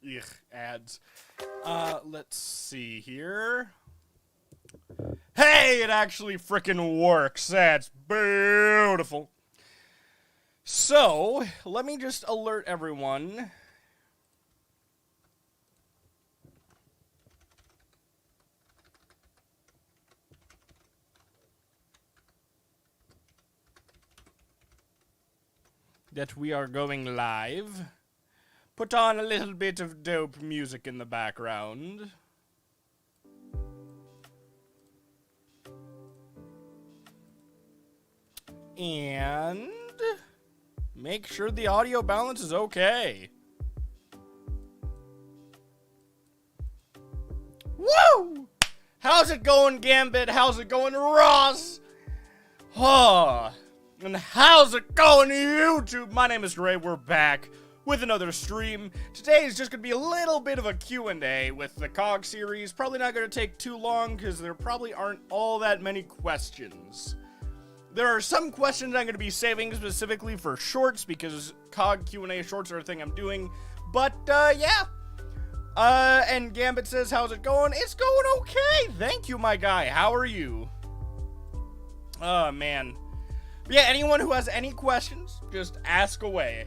Ugh, ads. Let's see here. Hey, it actually frickin' works. That's beautiful. So, let me just alert everyone. That we are going live. Put on a little bit of dope music in the background. And make sure the audio balance is okay. Woo! How's it going, Gambit? How's it going, Ross? Oh, and how's it going, YouTube? My name is Ghrei. We're back with another stream. Today is just going to be a little bit of a Q&A with the Cog series. Probably not going to take too long because there probably aren't all that many questions. There are some questions I'm going to be saving specifically for shorts because Cog Q&A shorts are a thing I'm doing. But, yeah. And Gambit says, how's it going? It's going okay. Thank you, my guy. How are you? Oh, man. But yeah, anyone who has any questions, just ask away.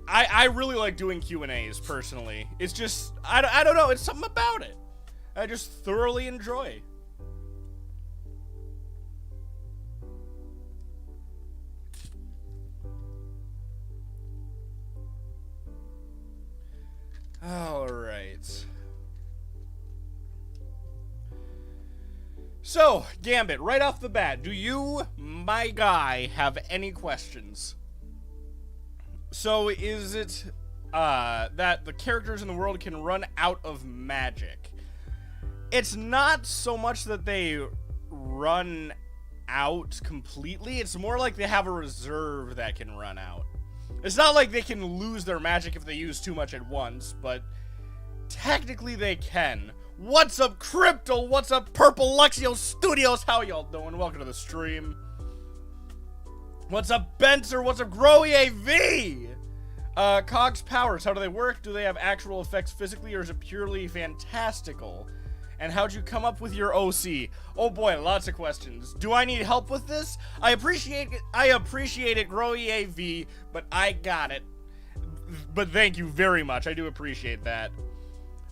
I really like doing Q&As, personally. It's just, I don't know, it's something about it. I just thoroughly enjoy. Alright. So, Gambit, right off the bat, do you, my guy, have any questions? So, is it, that the characters in the world can run out of magic? It's not so much that they run out completely, it's more like they have a reserve that can run out. It's not like they can lose their magic if they use too much at once, but technically they can. What's up, Crypto? What's up, Purple Luxio Studios? How y'all doing? Welcome to the stream. What's up, Bencer? What's up, Ghrei AV? Cogs Powers, how do they work? Do they have actual effects physically, or is it purely fantastical? And how'd you come up with your OC? Oh boy, lots of questions. Do I need help with this? I appreciate it, Ghrei AV, but I got it. But thank you very much, I do appreciate that.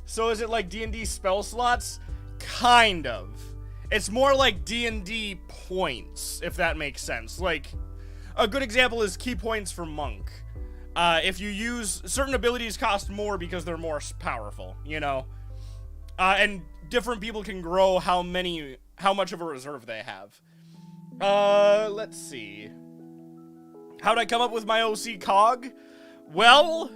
So is it like D&D spell slots? Kind of. It's more like D&D points, if that makes sense. Like, a good example is key points for Monk. If you use, certain abilities cost more because they're more powerful, you know? And different people can grow how much of a reserve they have. Let's see. How'd I come up with my OC Cog? Well,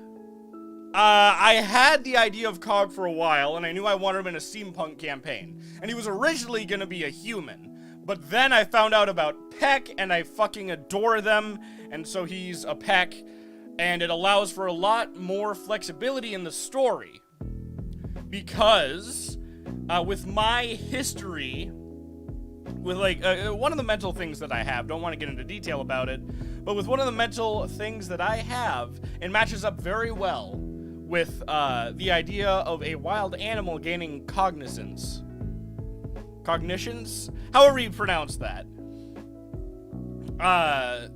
I had the idea of Cog for a while, and I knew I wanted him in a steampunk campaign. And he was originally gonna be a human. But then I found out about Peck, and I fucking adore them, and so he's a Peck, and it allows for a lot more flexibility in the story. Because, with my history, with, like, one of the mental things that I have, don't want to get into detail about it, but with one of the mental things that I have, it matches up very well with, the idea of a wild animal gaining cognizance. Cognitions? However you pronounce that.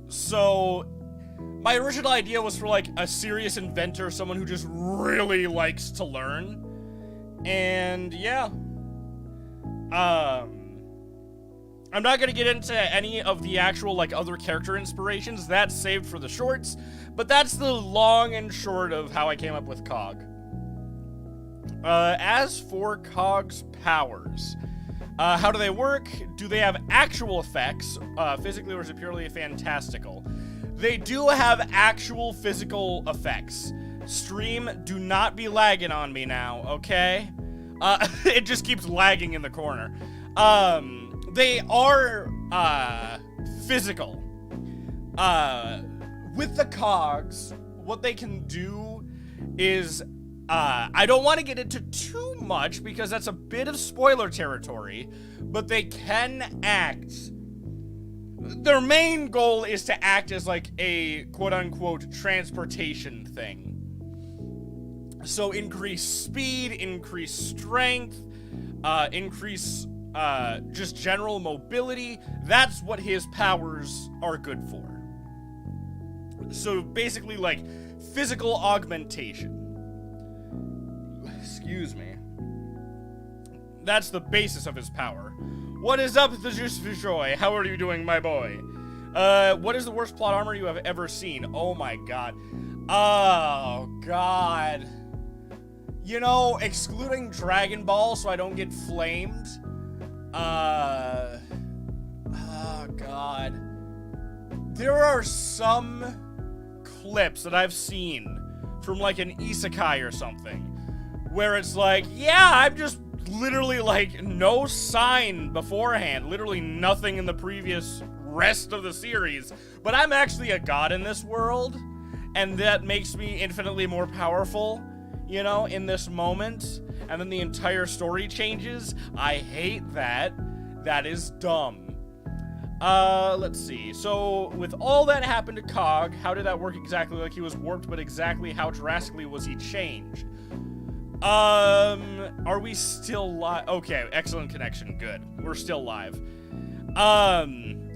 So, my original idea was for, like, a serious inventor, someone who just really likes to learn. And, yeah. I'm not gonna get into any of the actual, like, other character inspirations. That's saved for the shorts. But that's the long and short of how I came up with Cog. As for Cogs Powers, how do they work? Do they have actual effects, physically, or is it purely fantastical? They do have actual physical effects. Stream, do not be lagging on me now, okay? It just keeps lagging in the corner. They are, physical. With the Cogs, what they can do is, I don't want to get into too much because that's a bit of spoiler territory, but they can act. Their main goal is to act as, like, a quote-unquote transportation thing. So increase speed, increase strength, increase just general mobility. That's what his powers are good for. So basically, like, physical augmentation. Excuse me. That's the basis of his power. What is up, the Juice Joy? How are you doing, my boy? What is the worst plot armor you have ever seen? Oh my god. Oh god. You know, excluding Dragon Ball so I don't get flamed. Oh god. There are some clips that I've seen from like an isekai or something where it's like, yeah, I'm just literally like no sign beforehand, literally nothing in the previous rest of the series, but I'm actually a god in this world, and that makes me infinitely more powerful, you know, in this moment, and then the entire story changes. I hate that. That is dumb. Let's see. So, with all that happened to Cog, how did that work exactly? Like he was warped, but exactly how drastically was he changed? Are we still live? Okay, excellent connection. Good. We're still live.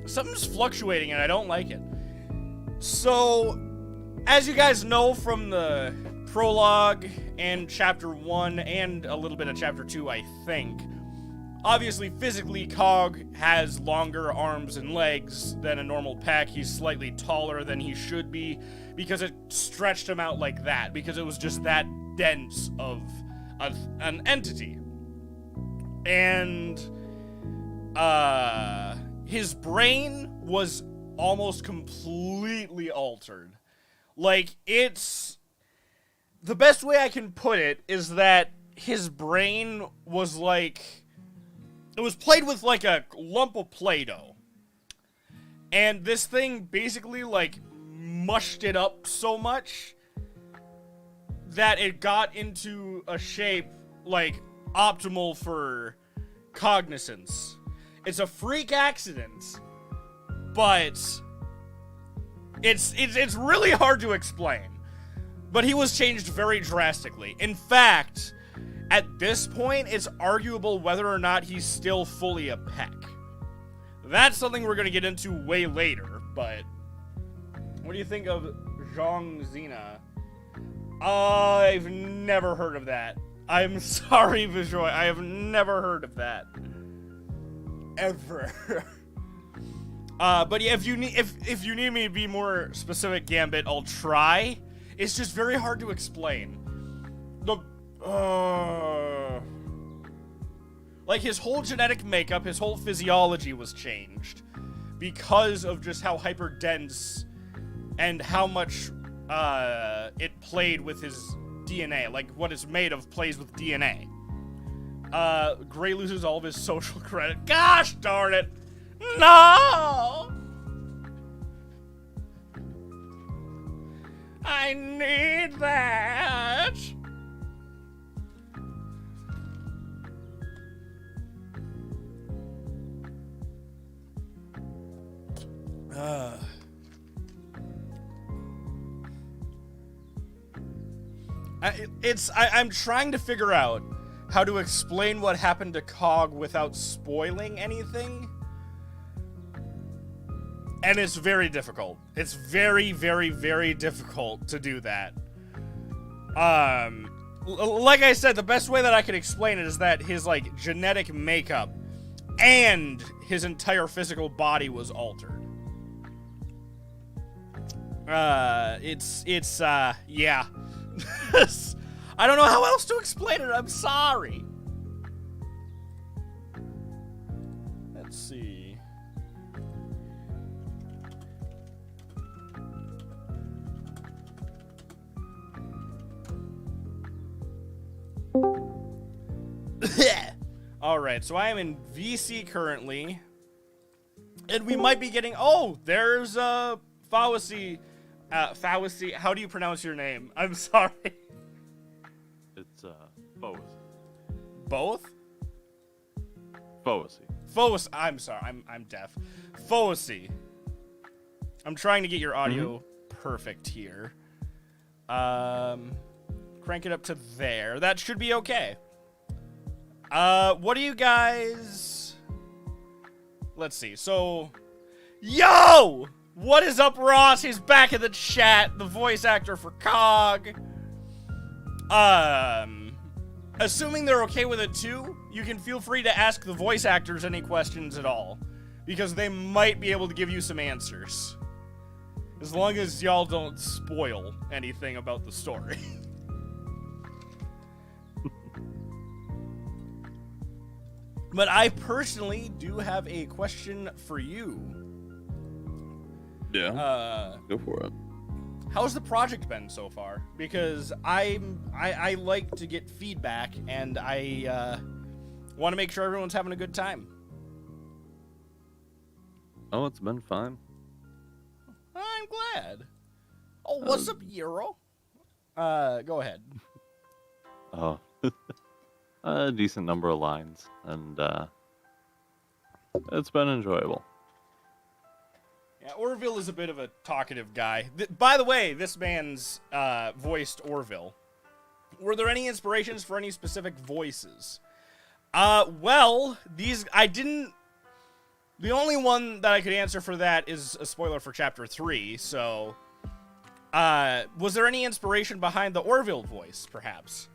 Something's fluctuating and I don't like it. So, as you guys know from the prologue and chapter 1 and a little bit of chapter 2, I think, obviously, physically, Cog has longer arms and legs than a normal pack. He's slightly taller than he should be because it stretched him out like that, because it was just that dense of an entity. And his brain was almost completely altered. Like, it's... The best way I can put it is that his brain was like... It was played with like a lump of Play-Doh. And this thing basically like mushed it up so much that it got into a shape like optimal for cognizance. It's a freak accident, but it's really hard to explain. But he was changed very drastically. In fact, at this point, it's arguable whether or not he's still fully a peck. That's something we're going to get into way later, but... What do you think of Zhong Xena? I've never heard of that. I'm sorry, Visual. I have never heard of that. Ever. But yeah, if you need me to be more specific, Gambit, I'll try. It's just very hard to explain. Like, his whole genetic makeup, his whole physiology was changed because of just how hyper dense and how much it played with his DNA. Like, what it's made of plays with DNA. Ghrei loses all of his social credit. Gosh darn it! No! I need that! I'm trying to figure out how to explain what happened to Cog without spoiling anything. And it's very difficult. It's very, very, very difficult to do that. Like I said, the best way that I can explain it is that his, like, genetic makeup and his entire physical body was altered. Yeah. I don't know how else to explain it, I'm sorry. Let's see. Alright, so I am in VC currently. And we might be getting... Oh, there's, Fallacy. Fallacy, how do you pronounce your name? I'm sorry. It's, Foes. Both? Foesy. Foes. I'm sorry, I'm deaf. Foesy. I'm trying to get your audio perfect here. crank it up to there. That should be okay. What do you guys... Let's see. So, yo! What is up, Ross? He's back in the chat, the voice actor for Cog. Assuming they're okay with it too, you can feel free to ask the voice actors any questions at all, because they might be able to give you some answers. As long as y'all don't spoil anything about the story. But I personally do have a question for you. Yeah. Go for it. How's the project been so far? Because I like to get feedback, and I want to make sure everyone's having a good time. Oh, it's been fine. I'm glad. Oh, what's up, Euro? Go ahead. Oh, a decent number of lines, and it's been enjoyable. Yeah, Orville is a bit of a talkative guy. By the way, this man's voiced Orville. Were there any inspirations for any specific voices? Well, I didn't... The only one that I could answer for that is a spoiler for Chapter 3, so... was there any inspiration behind the Orville voice, perhaps?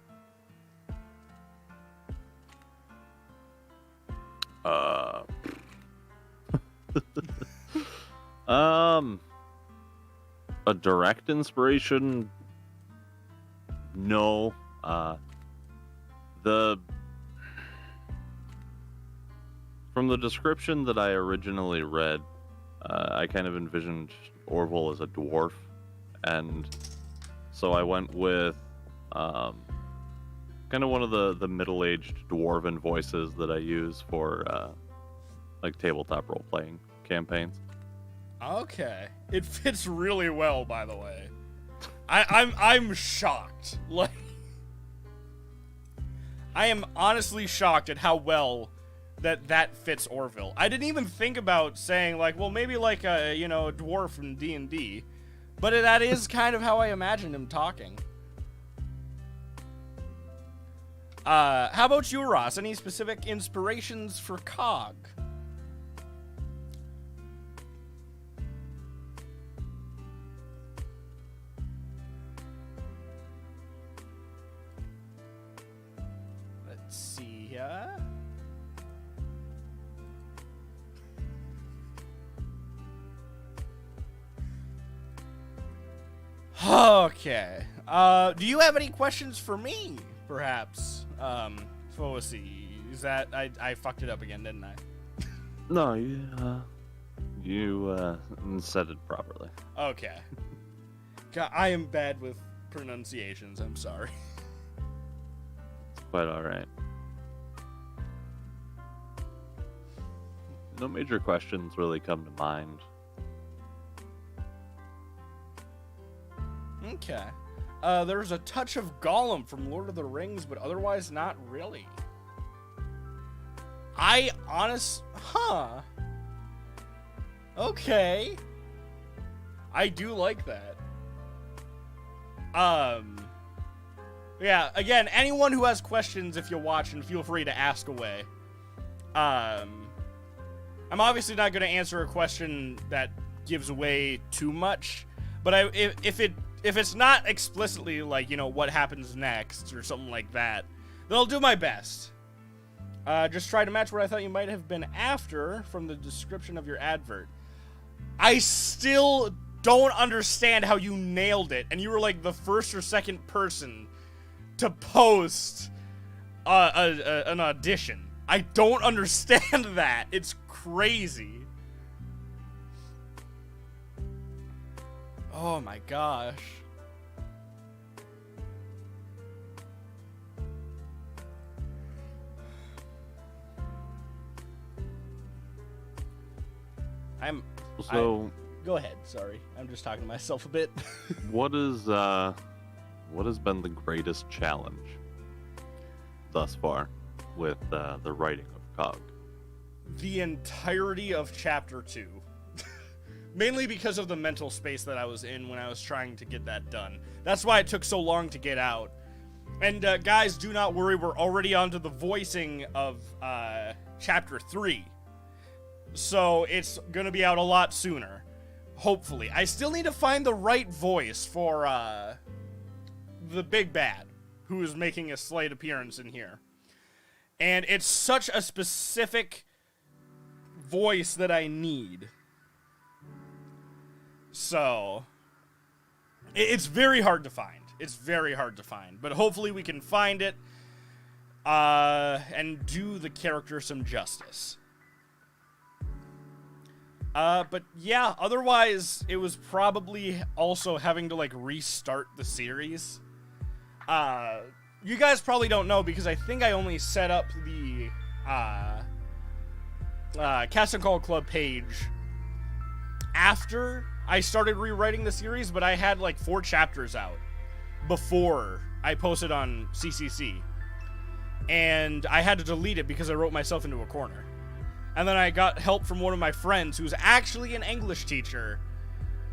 A direct inspiration? No. From the description that I originally read, I kind of envisioned Orville as a dwarf, and so I went with kind of one of the middle-aged dwarven voices that I use for like tabletop role-playing campaigns. Okay, it fits really well, by the way. I'm shocked. Like, I am honestly shocked at how well that fits Orville. I didn't even think about saying, like, well, maybe like a, you know, a dwarf from D&D, but that is kind of how I imagined him talking. How about you, Ross? Any specific inspirations for Cog? Let's see here. Okay. Do you have any questions for me, perhaps? Foasi, is that... I fucked it up again, didn't I? No, you said it properly. Okay. God, I am bad with pronunciations, I'm sorry. It's quite alright. No major questions really come to mind. Okay. There's a touch of Gollum from Lord of the Rings, but otherwise not really. Huh. Okay. I do like that. Yeah, again, anyone who has questions, if you watch, and feel free to ask away. I'm obviously not going to answer a question that gives away too much, but if it's not explicitly, like, you know, what happens next or something like that, then I'll do my best. Just try to match what I thought you might have been after from the description of your advert. I still don't understand how you nailed it, and you were like the first or second person to post an audition. I don't understand that. It's crazy. Oh my gosh. Go ahead, sorry. I'm just talking to myself a bit. What has been the greatest challenge thus far with the writing of Cog? The entirety of Chapter 2. Mainly because of the mental space that I was in when I was trying to get that done. That's why it took so long to get out. And guys, do not worry, we're already onto the voicing of Chapter 3. So it's going to be out a lot sooner. Hopefully. I still need to find the right voice for the big bad, who is making a slight appearance in here. And it's such a specific voice that I need. So, it's very hard to find. It's very hard to find. But hopefully we can find it and do the character some justice. But yeah, otherwise, it was probably also having to, like, restart the series. You guys probably don't know because I think I only set up the Cast and Call Club page after I started rewriting the series, but I had like 4 chapters out before I posted on CCC. And I had to delete it because I wrote myself into a corner. And then I got help from one of my friends who's actually an English teacher.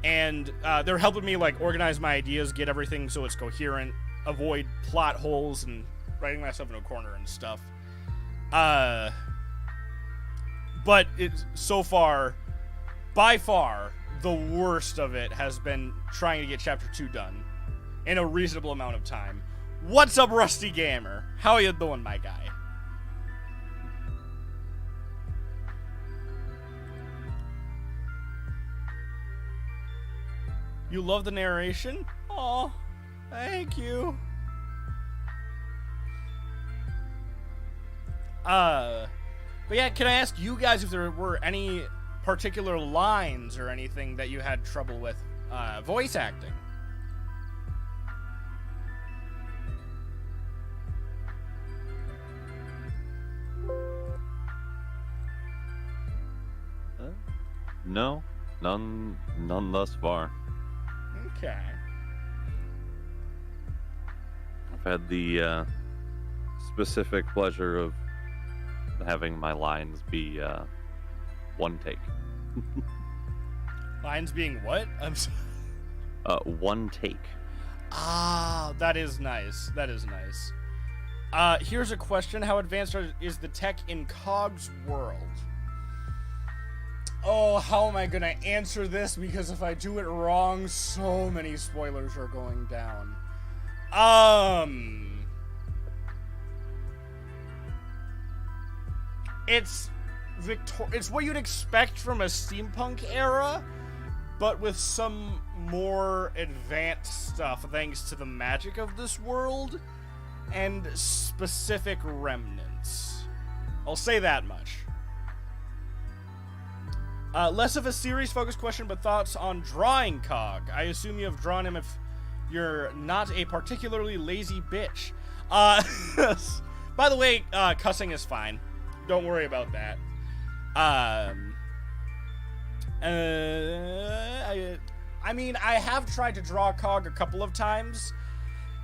And they're helping me like organize my ideas, get everything so it's coherent, avoid plot holes and writing myself into a corner and stuff. But it's so far, by far, the worst of it has been trying to get Chapter 2 done in a reasonable amount of time. What's up, Rusty Gamer? How you doing, my guy? You love the narration? Aw, thank you. But yeah, can I ask you guys if there were any particular lines or anything that you had trouble with voice acting? No, none thus far. Okay. I've had the specific pleasure of having my lines be one take. Lines being what? I'm sorry. One take. Ah, that is nice. That is nice. Here's a question. How advanced is the tech in Cog's world? Oh, how am I going to answer this? Because if I do it wrong, so many spoilers are going down. It's what you'd expect from a steampunk era, but with some more advanced stuff thanks to the magic of this world and specific remnants. I'll say that much. Less of a series-focused question, but thoughts on Drawing Cog. I assume you have drawn him if you're not a particularly lazy bitch. By the way, cussing is fine. Don't worry about that. I mean, I have tried to draw Cog a couple of times.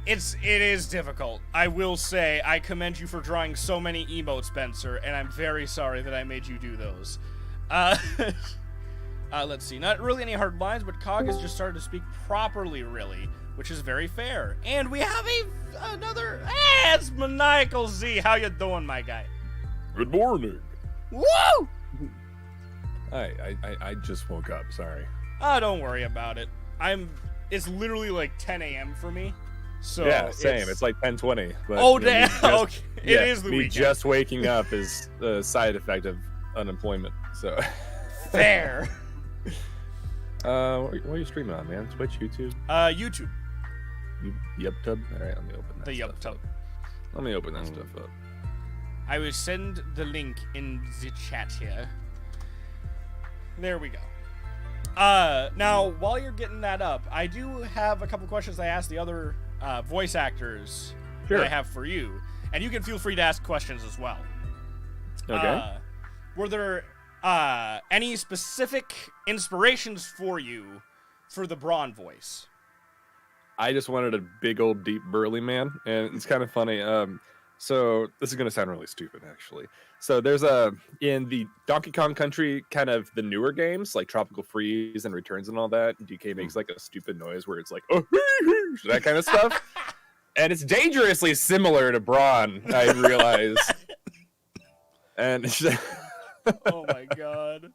It is difficult. I will say, I commend you for drawing so many emotes, Bencer, and I'm very sorry that I made you do those. Let's see. Not really any hard lines, but Cog has just started to speak properly, really, which is very fair. And we have another... Hey, it's Maniacal Z. How you doing, my guy? Good morning. Woo! I just woke up. Sorry. Oh, don't worry about it. It's literally like 10 a.m. for me. So yeah, same. It's like 10:20. But, oh, damn. Okay. Yeah, it is the me weekend. just waking up is a side effect of unemployment. So fair. What are you streaming on, man? Twitch, YouTube? YouTube. YubTub? All right, let me open that. The stuff YubTub. up. Let me open that stuff up. I will send the link in the chat here. There we go. Now, while you're getting that up, I do have a couple questions I asked the other voice actors that I have for you. And you can feel free to ask questions as well. Okay. Were there any specific inspirations for you for the Brawn voice? I just wanted a big old deep burly man, and it's kind of funny. So this is going to sound really stupid, actually. So there's in the Donkey Kong Country, kind of the newer games, like Tropical Freeze and Returns and all that, DK makes like a stupid noise where it's like, oh, that kind of stuff. and it's dangerously similar to Brawn, I realize. And Oh my god.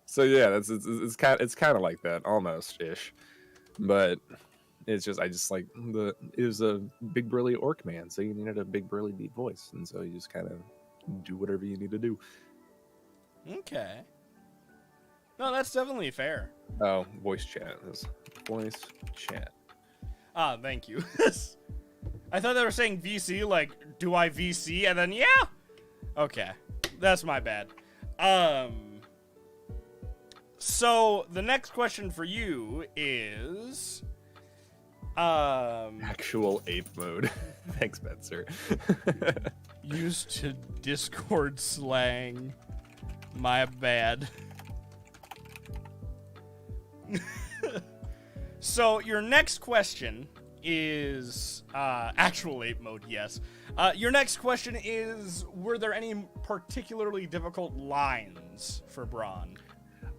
so yeah, it's kind of like that almost ish, but it's just I just like it was a big burly orc man, so you needed a big burly deep voice, and so you just kind of do whatever you need to do. Okay. No, that's definitely fair. Oh, voice chat. Voice chat. Ah, thank you. I thought they were saying VC, like, do I VC? And then, yeah! Okay. That's my bad. So, the next question for you is... Actual ape mode. Thanks, Bencer. used to Discord slang. My bad. So your next question is actual ape mode, yes. Your next question is, were there any particularly difficult lines for Brawn?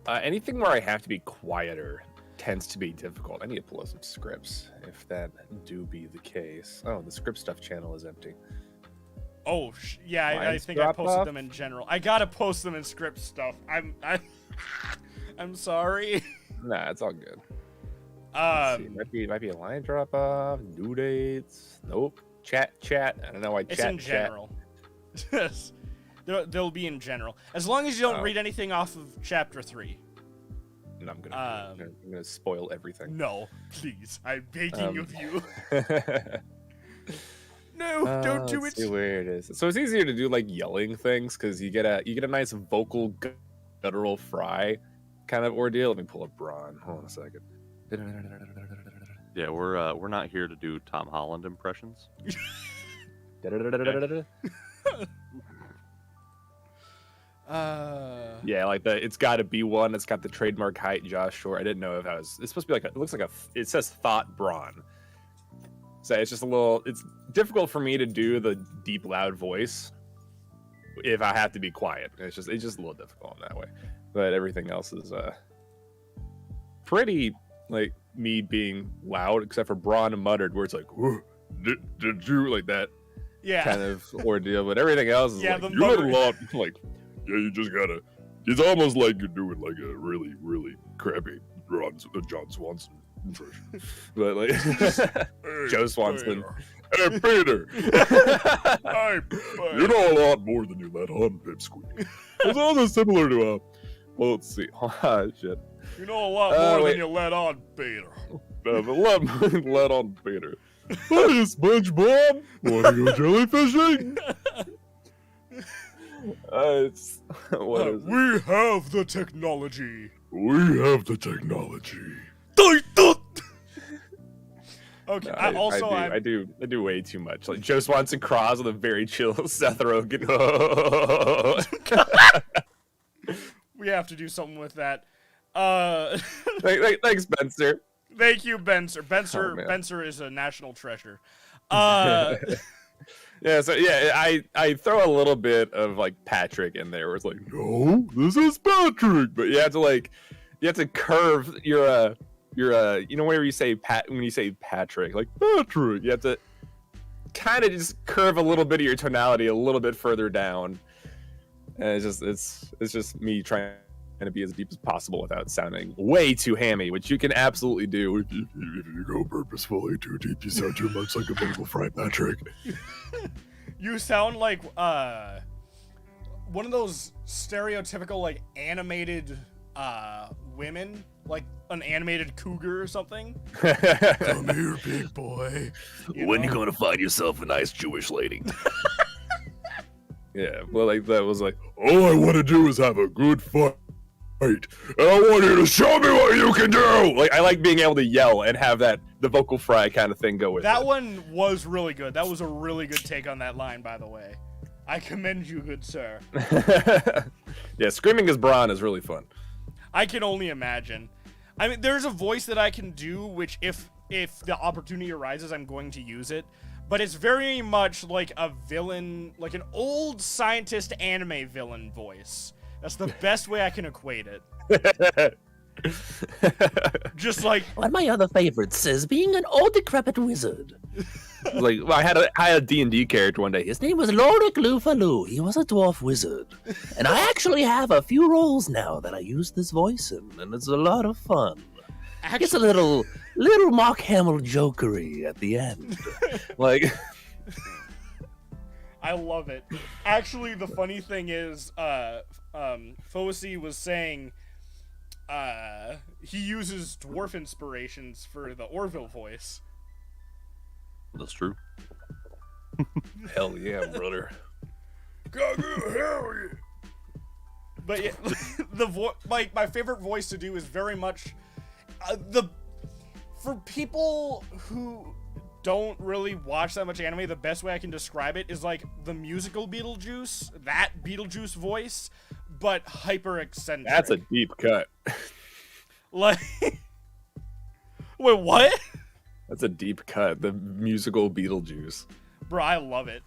Anything where I have to be quieter tends to be difficult. I need to pull up some scripts if that do be the case. Oh, the script stuff channel is empty. Oh, yeah, I think I posted them in general. I gotta post them in script stuff. I'm sorry. Nah, it's all good. Um, Might be a line drop off. Due dates. Nope. Chat. I don't know why it's chat. in general. They'll be in general. As long as you don't read anything off of chapter 3. No, I'm gonna spoil everything. No, please. I'm begging of you. No, don't do it. See where it is. So it's easier to do like yelling things because you get a nice vocal guttural fry kind of ordeal. Let me pull up Brawn. Hold on a second. Yeah, we're not here to do Tom Holland impressions. Yeah, like it's got to be one. It's got the trademark height, Josh Shore. I didn't know if that was. It's supposed to be like it looks like it says Thought Brawn. So it's just a little. It's difficult for me to do the deep, loud voice if I have to be quiet. It's just a little difficult in that way. But everything else is pretty like me being loud, except for Brawn and Muttered, where it's like, did you like that? Yeah. Kind of ordeal. But everything else is like, you had a lot like. Yeah, you just gotta. It's almost like you're doing like a really, really crappy John Swanson impression. But like Joe Swanson. Hey, Peter. You know a lot more than you let on, Pipsqueak. It's also similar to well, let's see. Oh, shit. You know a lot more than you let on, Peter. But let on, Peter. Hey, SpongeBob. Wanna go jellyfishing? What is it? We have the technology. We have the technology. Okay. No, I do way too much. Like Joe Swanson Cross with a very chill Seth Rogen. We have to do something with that. Thanks, Bencer. Thank you, Bencer. Bencer is a national treasure. Yeah, so yeah, I throw a little bit of like Patrick in there, where it's like, no, this is Patrick. but you have to curve your whenever you say when you say Patrick, like Patrick, you have to kind of just curve a little bit of your tonality a little bit further down, and it's just me trying to be as deep as possible without sounding way too hammy, which you can absolutely do. If you go purposefully too deep, you sound too much like a bagel fry, Patrick. You sound like one of those stereotypical like animated women, like an animated cougar or something. Come here, big boy. When you gonna find yourself a nice Jewish lady? Yeah, well, like that was like, all I want to do is have a good fight. And I want you to show me what you can do. Like I like being able to yell and have the vocal fry kind of thing go with that it. one was really good. That was a really good take on that line, by the way. I commend you, good sir. Yeah, screaming as Brawn is really fun. I can only imagine. I mean, there's a voice that I can do, which if the opportunity arises, I'm going to use it. But it's very much like a villain, like an old scientist anime villain voice. That's the best way I can equate it. Just like, One of my other favorites says being an old decrepit wizard. Like, well, I had a D&D character one day. His name was Lorik Lufalu. He was a dwarf wizard. And I actually have a few roles now that I use this voice in, and it's a lot of fun. It's a little Mark Hamill jokery at the end. Like, I love it. Actually, the funny thing is, Fosi was saying, he uses dwarf inspirations for the Orville voice. That's true. hell yeah, brother. But yeah, like my favorite voice to do is very much for people who don't really watch that much anime. The best way I can describe it is like the musical Beetlejuice, that Beetlejuice voice, but hyper eccentric. That's a deep cut. Like, wait, what? That's a deep cut. The musical Beetlejuice. Bro, I love it.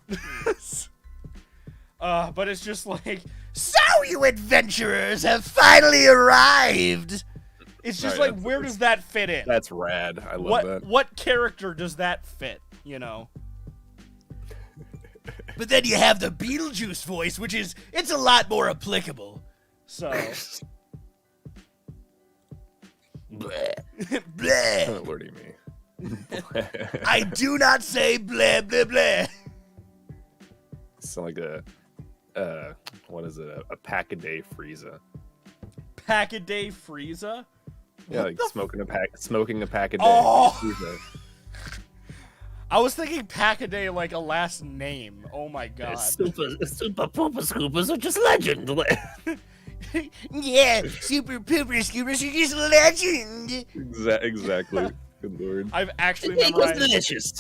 But it's just like, So you adventurers have finally arrived! it's just Right, like, where does that fit in? That's rad. I love that. What character does that fit? You know. But then you have the Beetlejuice voice, which is, it's a lot more applicable. So, Bleh. Bleh. Lordy me. I do not say bleh, bleh, bleh. Sound like what is it? A pack-a-day Frieza. Pack-a-day Frieza? Yeah, like smoking a pack a day. Oh! Frieza. I was thinking Pack-a-day like a last name. Oh my god. Super pooper scoopers are just legend. Yeah, super pooper scoopers are just legend. Exactly. Good lord. I've actually It was memorized. delicious.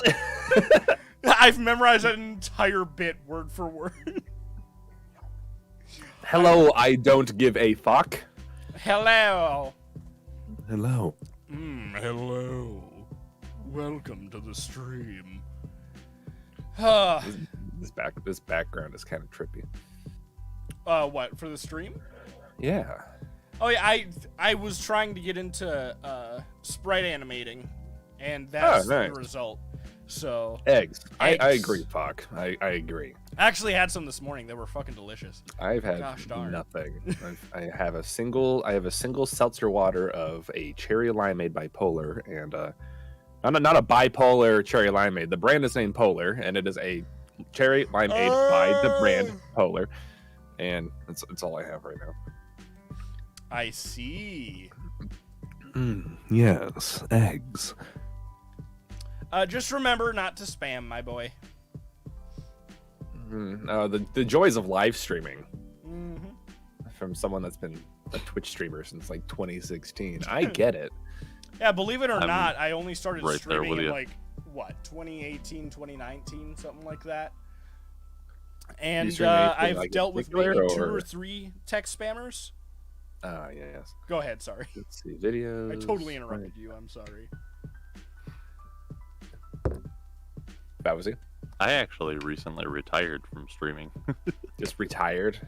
I've memorized that entire bit word for word. Hello, I don't give a fuck. Hello. Hello. Hello. Welcome to the stream. This background is kind of trippy. What, for the stream? Yeah. Oh yeah, I was trying to get into sprite animating, and that's Oh, nice. the result. So Eggs. I Eggs. agree, fuck. I agree. I actually had some this morning. They were fucking delicious. I've had Gosh darn. nothing. I have a single seltzer water of a cherry limeade by Polar, and not a bipolar cherry limeade. The brand is named Polar, and it is a cherry limeade by the brand Polar, and it's all I have right now. I see. Yes, eggs. Just remember not to spam, my boy. The joys of live streaming Mm-hmm. from someone that's been a Twitch streamer since like 2016. I get it. Yeah, believe it or I'm not, I only started right there streaming with in you. like, what, 2018, 2019, something like that. And stream anything, I've like, in dealt with maybe particular, 2 or- or 3 text spammers. Yes. Go ahead, sorry. Let's see videos. I totally interrupted you, I'm sorry. That was he. I actually recently retired from streaming. Just retired.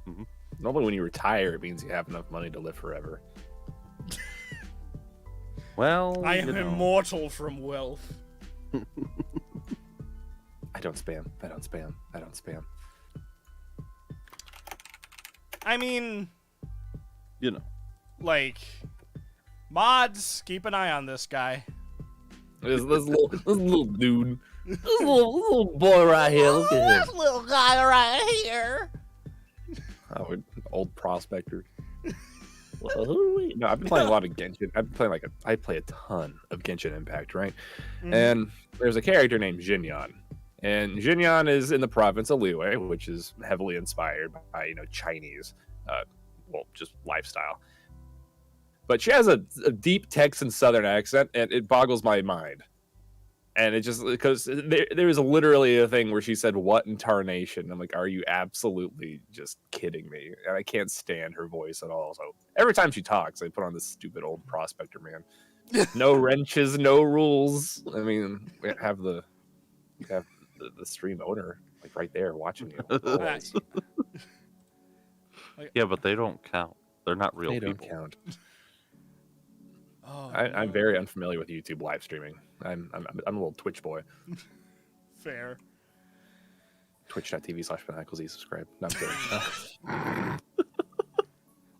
Mhm. Normally, when you retire, it means you have enough money to live forever. Well, I am you know, immortal from wealth. I don't spam. I don't spam. I don't spam. I mean, you know. like, mods, keep an eye on this guy. This little dude. This little boy right here. Look at him. This little guy right here. Oh, old prospector. Well, who are we? No, I've been playing a lot of Genshin. I play a ton of Genshin Impact, right? Mhm. And there's a character named Jinyan. And Jinyan is in the province of Liyue, which is heavily inspired by, Chinese, just lifestyle. But she has a deep Texan Southern accent, and it boggles my mind. And it just, because there was literally a thing where she said, "What in tarnation?" I'm like, are you absolutely just kidding me? And I can't stand her voice at all. So every time she talks, I put on this stupid old prospector man. No wrenches, no rules. I mean, we have the stream owner like right there watching you. Always. Yeah, but they don't count. They're not real They people. don't count. Oh, I'm very unfamiliar with YouTube live streaming. I'm a little Twitch boy. fair. Twitch.tv/PenaclesZ. Subscribe. No, I'm kidding.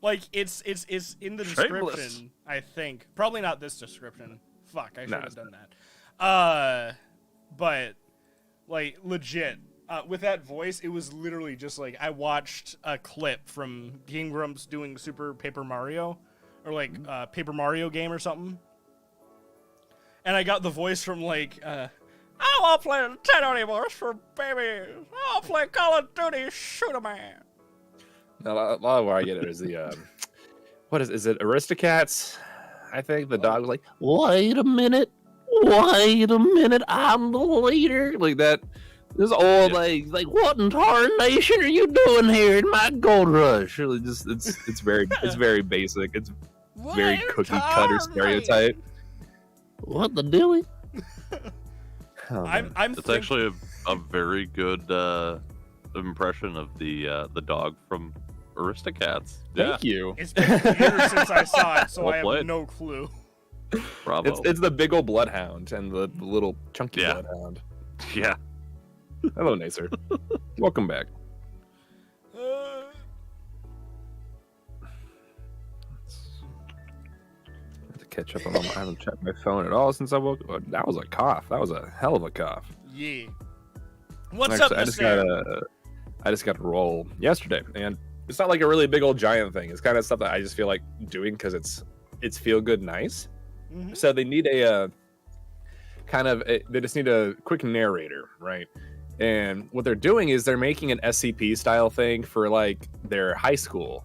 Like it's in the Shameless. description, I think. Probably not this description. Fuck, I should No, have it's done that. But like legit, with that voice, it was literally just like I watched a clip from Game Grumps doing Super Paper Mario, or like Paper Mario game or something, and I got the voice from like I won't play Nintendo anymore. It's for babies. I'll play Call of Duty. Shoot a man. A lot of where I get it is the what is it? Aristocats. I think the dog was like, Wait a minute. I'm the leader. like that. This old Like what in tarnation are you doing here in my gold rush? Really, just it's very basic. It's very cookie cutter stereotype. What the dilly? Oh, man. I'm It's actually a very good impression of the dog from Aristocats. Thank you. It's been years since I saw it, so Well I have played. no clue. Bravo. It's the big old bloodhound and the little chunky Yeah. bloodhound. Yeah. Hello, Nacer. Welcome back. I have to catch up on. I haven't checked my phone at all since I woke up. That was a cough. That was a hell of a cough. Yeah. What's Actually, up, Mr. I just got a roll yesterday, and it's not like a really big old giant thing. It's kind of stuff that I just feel like doing because it's feel good, nice. Mhm. So they need a they just need a quick narrator, right? And what they're doing is they're making an SCP style thing for like their high school,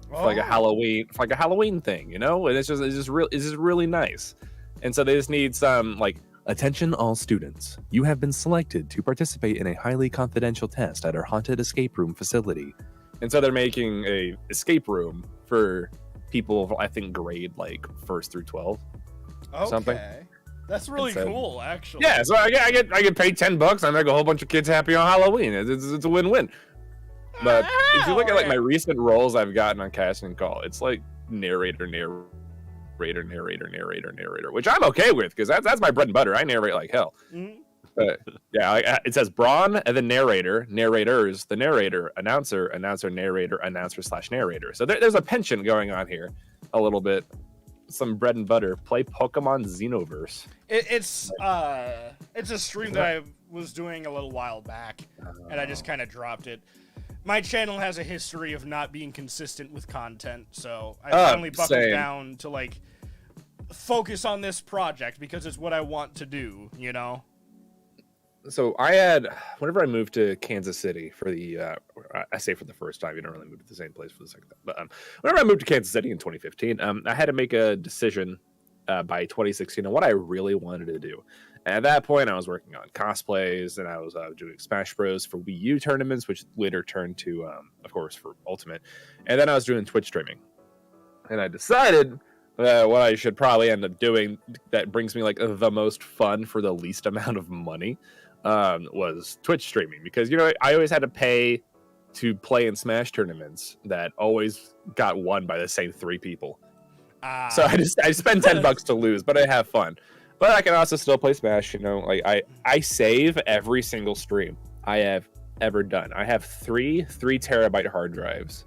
for like a Halloween thing, you know? And it's just really nice. And so they just need some like, attention all students. You have been selected to participate in a highly confidential test at our haunted escape room facility. And so they're making a escape room for people, I think grade like 1st through 12. something. Okay. That's really So- cool, actually. Yeah, so I get paid $10. I make a whole bunch of kids happy on Halloween. It's a win-win. But if you look at like my recent roles I've gotten on Casting and Call, it's like narrator, which I'm okay with because that's my bread and butter. I narrate like hell. Mhm. But yeah, it says Brawn and then narrator, narrators, the narrator, announcer, narrator, announcer/narrator. So there's a penchant going on here a little bit. Some bread and butter. Play Pokemon Xenoverse. It's a stream that I was doing a little while back, and I just kind of dropped it. My channel has a history of not being consistent with content, so I finally buckled same. down to like focus on this project because it's what I want to do, you know? So I had, whenever I moved to Kansas City for the, I say for the first time, you don't really move to the same place for the second time. But whenever I moved to Kansas City in 2015, I had to make a decision by 2016 on what I really wanted to do. And at that point, I was working on cosplays, and I was doing Smash Bros. For Wii U tournaments, which later turned to, of course, for Ultimate. And then I was doing Twitch streaming. And I decided what I should probably end up doing that brings me like the most fun for the least amount of money was Twitch streaming, because I always had to pay to play in Smash tournaments that always got won by the same 3 people. So I spend $10 to lose, but I have fun. But I can also still play Smash. Like I save every single stream I have ever done. I have 3 terabyte hard drives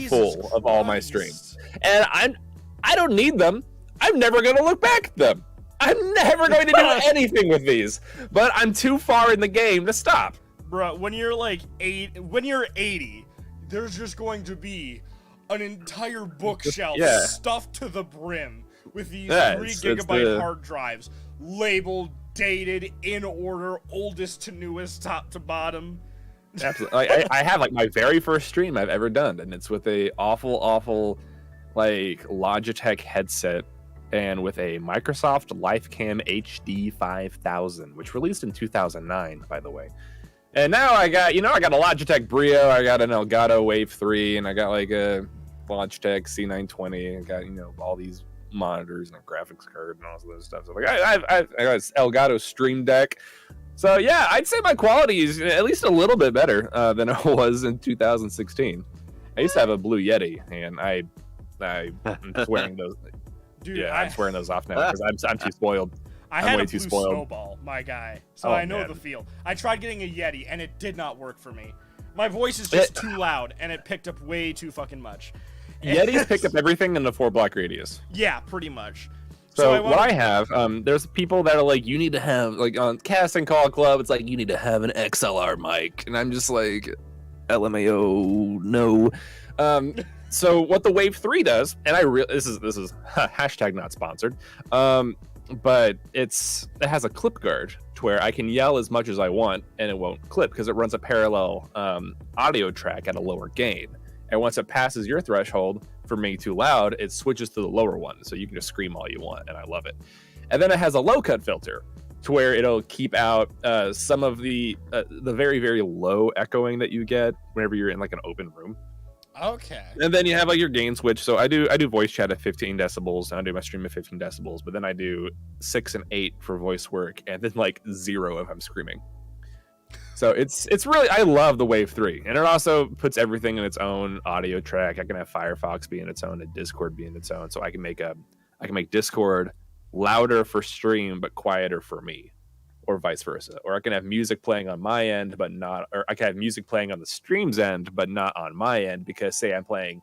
full of all my streams, and I don't need them. I'm never going to look back at them. I'm never going to do anything with these, but I'm too far in the game to stop. Bro, when you're like 80, there's just going to be an entire bookshelf stuffed to the brim with these 3 gigabyte hard drives, labeled, dated, in order, oldest to newest, top to bottom. Absolutely. I have like my very first stream I've ever done, and it's with a awful like Logitech headset and with a Microsoft LifeCam HD 5000, which released in 2009, by the way. And now I got a Logitech Brio, I got an Elgato Wave 3, and I got like a Logitech C920. I got, all these monitors and a graphics card and all this other stuff. So like I got this Elgato Stream Deck. So yeah, I'd say my quality is at least a little bit better than it was in 2016. I used to have a Blue Yeti, and I'm just wearing those. Dude, Yeah, I'm swearing those off now because I'm too spoiled. I I'm had way a too blue spoiled. snowball, my guy, so Oh, I know man. the feel. I tried getting a Yeti, and it did not work for me. My voice is just too loud, and it picked up way too fucking much. Yetis pick up everything in the 4-block radius. Yeah, pretty much. So what I have, there's people that are like, you need to have, like on Casting Call Club, it's like, you need to have an XLR mic. And I'm just like, LMAO, no. So what the Wave 3 does, and this is hashtag not sponsored, but it has a clip guard to where I can yell as much as I want and it won't clip because it runs a parallel audio track at a lower gain. And once it passes your threshold for being too loud, it switches to the lower one. So you can just scream all you want, and I love it. And then it has a low cut filter to where it'll keep out some of the very, very low echoing that you get whenever you're in like an open room. Okay. And then you have like your gain switch. So I do voice chat at 15 decibels, and I do my stream at 15 decibels, but then I do 6 and 8 for voice work, and then like 0 if I'm screaming. So it's really, I love the Wave 3, and it also puts everything in its own audio track. I can have Firefox be in its own and Discord be in its own, so I can make Discord louder for stream but quieter for me, or vice versa. Or I can have music playing on my end but not, or I can have music playing on the stream's end but not on my end, because say you're playing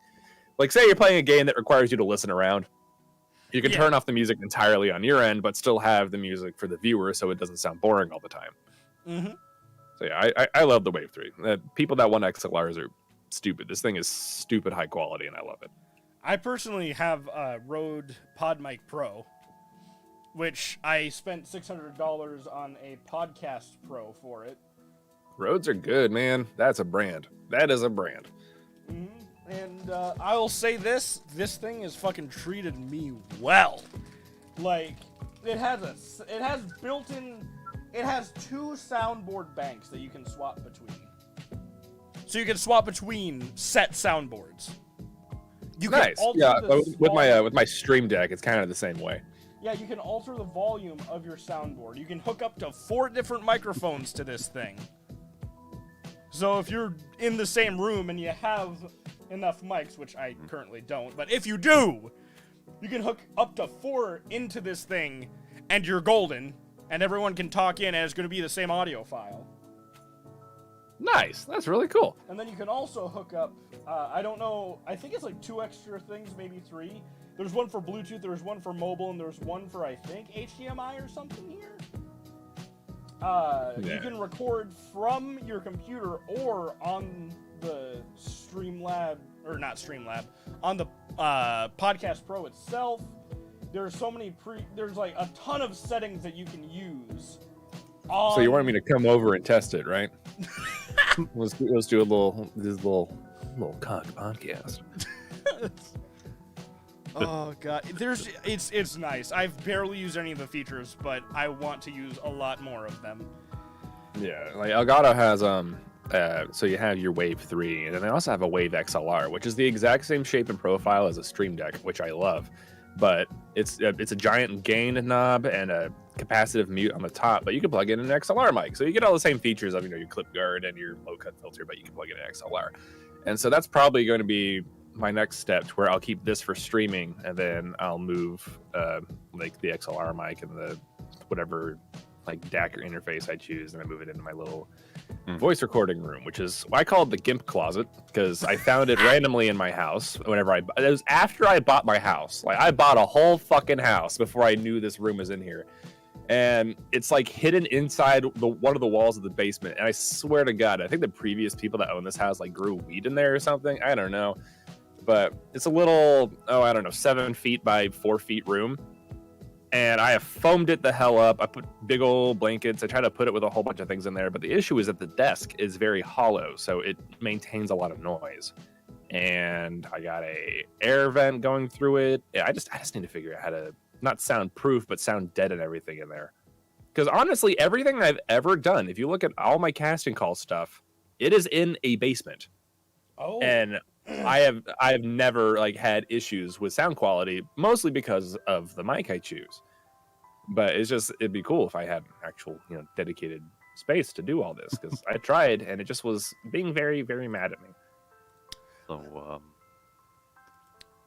a game that requires you to listen around. You can turn off the music entirely on your end but still have the music for the viewer so it doesn't sound boring all the time. Mm-hmm. So yeah, I love the Wave 3. People that want XLRs are stupid. This thing is stupid high quality, and I love it. I personally have a Rode PodMic Pro, which I spent $600 on a Podcast Pro for it. Rodes are good, man. That's a brand. That is a brand. Mm-hmm. And I will say this thing has fucking treated me well. Like, it has built-in... It has 2 soundboard banks that you can swap between. So you can swap between set soundboards. You can Nice. Yeah, with my Stream Deck, it's kind of the same way. Yeah, you can alter the volume of your soundboard. You can hook up to 4 different microphones to this thing. So if you're in the same room and you have enough mics, which I currently don't, but if you do, you can hook up to 4 into this thing and you're golden. And everyone can talk in, and it's going to be the same audio file. Nice. That's really cool. And then you can also hook up, I don't know, I think it's like 2 extra things, maybe 3. There's one for Bluetooth, there's one for mobile, and there's one for, I think, HDMI or something here. You can record from your computer or on the Streamlab, or not Streamlab, on the Podcast Pro itself. There's so many there's like a ton of settings that you can use. So you wanted me to come over and test it, right? let's do a little Cog podcast. Oh god, it's nice. I've barely used any of the features, but I want to use a lot more of them. Yeah, like Elgato has so you have your Wave 3, and then they also have a Wave XLR, which is the exact same shape and profile as a Stream Deck, which I love. But it's a giant gain knob and a capacitive mute on the top, but you can plug in an XLR mic. So you get all the same features of your clip guard and your low cut filter, but you can plug in an XLR. And so that's probably going to be my next step, to where I'll keep this for streaming, and then I'll move like the XLR mic and the whatever like DAC or interface I choose, and I move it into my little voice recording room, which is, I call it the GIMP closet, because I found it randomly in my house. Whenever it was after I bought my house. Like, I bought a whole fucking house before I knew this room was in here, and it's like hidden inside one of the walls of the basement. And I swear to God, I think the previous people that owned this house like grew weed in there or something. I don't know, but it's a little 7 feet by 4 feet room. And I have foamed it the hell up. I put big old blankets. I try to put it with a whole bunch of things in there. But the issue is that the desk is very hollow, so it maintains a lot of noise. And I got a air vent going through it. Yeah, I just need to figure out how to not sound proof, but sound dead and everything in there. Because honestly, everything I've ever done, if you look at all my casting call stuff, it is in a basement. Oh. And I have never like had issues with sound quality, mostly because of the mic I choose. But it'd be cool if I had actual, dedicated space to do all this, because I tried and it just was being very, very mad at me. So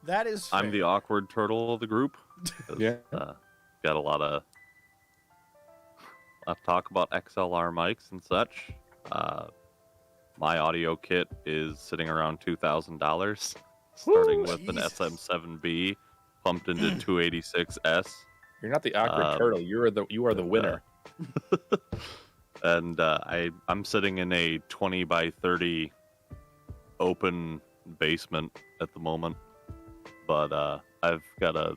that is fair. I'm the awkward turtle of the group. Yeah. Got a lot of talk about XLR mics and such. My audio kit is sitting around $2,000, starting with an Jesus. SM7B pumped into 286S. You're not the awkward turtle. You are the winner. And I'm sitting in a 20 by 30 open basement at the moment, but I've got a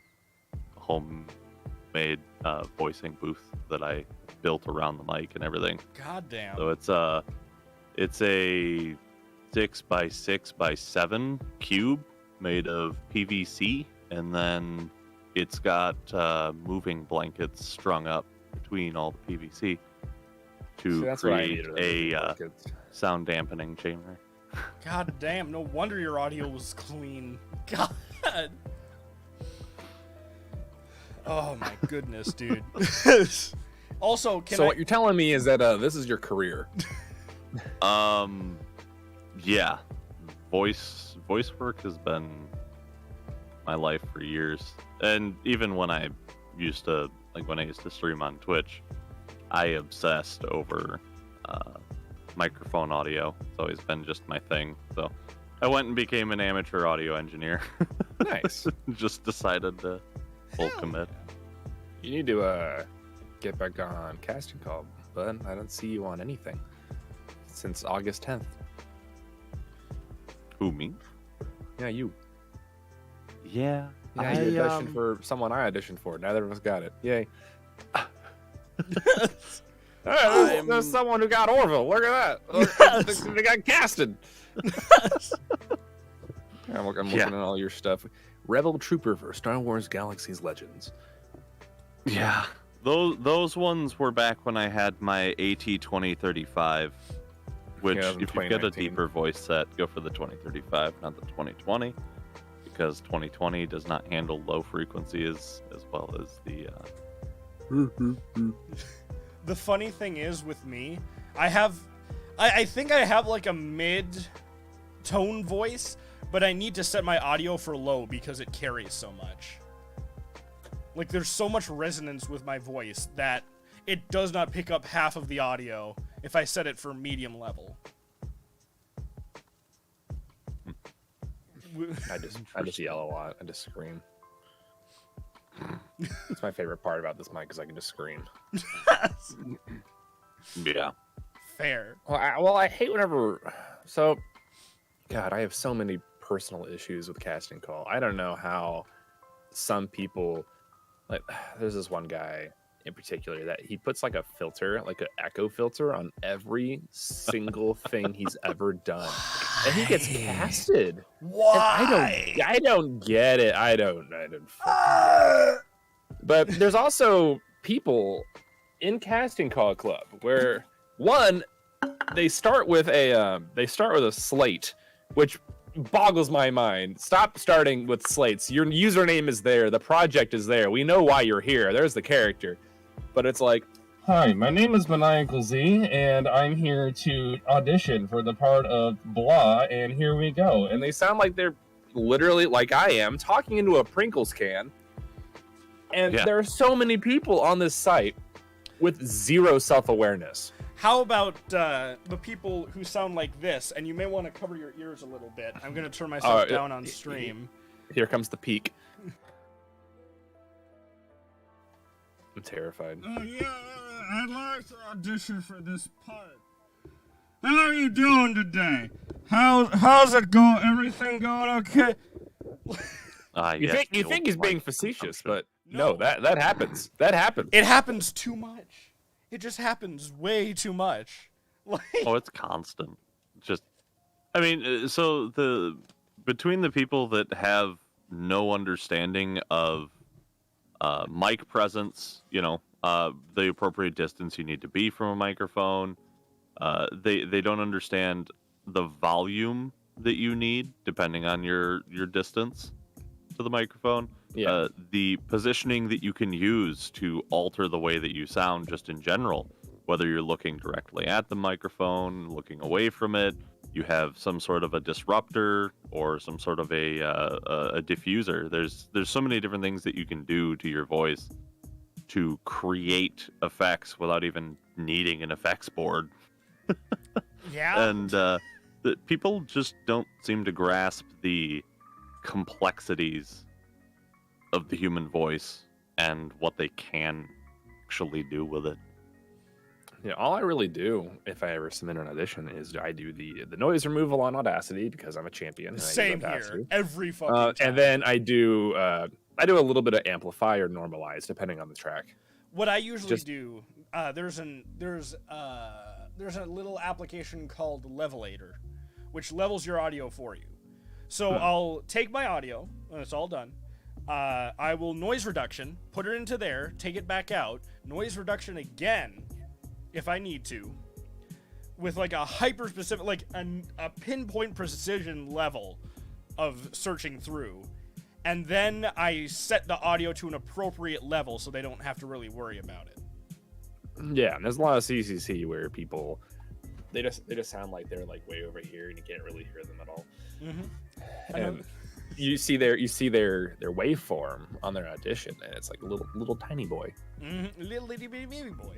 homemade voicing booth that I built around the mic and everything. God damn. So it's a 6 by 6 by 7 cube made of PVC, and then it's got moving blankets strung up between all the PVC to create a sound dampening chamber. God damn, no wonder your audio was clean. God. Oh my goodness, dude. Also, what you're telling me is that this is your career. Yeah. Voice work has been my life for years. And even when I used to stream on Twitch, I obsessed over microphone audio. It's always been just my thing. So I went and became an amateur audio engineer. Nice. Just decided to full commit. You need to get back on casting call, bud. I don't see you on anything since August 10th. Who, me? Yeah, you. Yeah. Yeah, you auditioned for someone I auditioned for. Neither of us got it. Yay. There's someone who got Orville. Look at that. They got casted. I'm looking at all your stuff. Rebel Trooper for Star Wars Galaxy's Legends. Yeah. Those ones were back when I had my AT-2035, which if you've got a deeper voice set, go for the 2035, not the 2020, because 2020 does not handle low frequency as well as the... The funny thing is with me, I think I have like a mid-tone voice, but I need to set my audio for low because it carries so much. Like, there's so much resonance with my voice that it does not pick up half of the audio if I set it for medium level. I just yell a lot. I just scream. It's my favorite part about this mic because I can just scream. Yeah. Fair. Well, I hate whenever... So, God, I have so many personal issues with casting call. I don't know how some people... Like, there's this one guy in particular that he puts like a filter, like an echo filter on every single thing he's ever done. And he gets casted. Why? And I don't get it. I don't fucking get it. But there's also people in Casting Call Club where one, they start with a slate, which boggles my mind. Stop starting with slates. Your username is there, the project is there. We know why you're here. There's the character. But it's like, hi, my name is Maniacal Z, and I'm here to audition for the part of blah, and here we go. and they sound like they're literally, like I am, talking into a Pringles can. And there are so many people on this site with zero self-awareness. How about the people who sound like this? And you may want to cover your ears a little bit. I'm going to turn myself down on stream. Here comes the peak. I'm terrified. Yeah, I'd like to audition for this part. How are you doing today? How's it going? Everything going okay? You think he's being facetious, but no, that happens. That happens. It happens too much. It just happens way too much. Like, oh, it's constant. Just, I mean, so between the people that have no understanding of mic presence, the appropriate distance you need to be from a microphone, they don't understand the volume that you need depending on your distance to the microphone. Yeah. The positioning that you can use to alter the way that you sound just in general, whether you're looking directly at the microphone, looking away from it, you have some sort of a disruptor or some sort of a diffuser. There's so many different things that you can do to your voice to create effects without even needing an effects board. Yeah. And people just don't seem to grasp the complexities of the human voice and what they can actually do with it. Yeah, all I really do if I ever submit an audition is I do the noise removal on Audacity because I'm a champion. And Same I use here. Audacity. Every fucking time. And then I do a little bit of amplify or normalize depending on the track. What I usually do, there's a little application called Levelator, which levels your audio for you. So I'll take my audio when it's all done. I will noise reduction, put it into there, take it back out, noise reduction again, if I need to, with like a hyper specific, like a pinpoint precision level of searching through. And then I set the audio to an appropriate level so they don't have to really worry about it. Yeah, and there's a lot of CCC where people they just sound like they're like way over here and you can't really hear them at all. Mm-hmm. And you see their waveform on their audition and it's like a little tiny boy. Mm-hmm. Little itty bitty baby boy.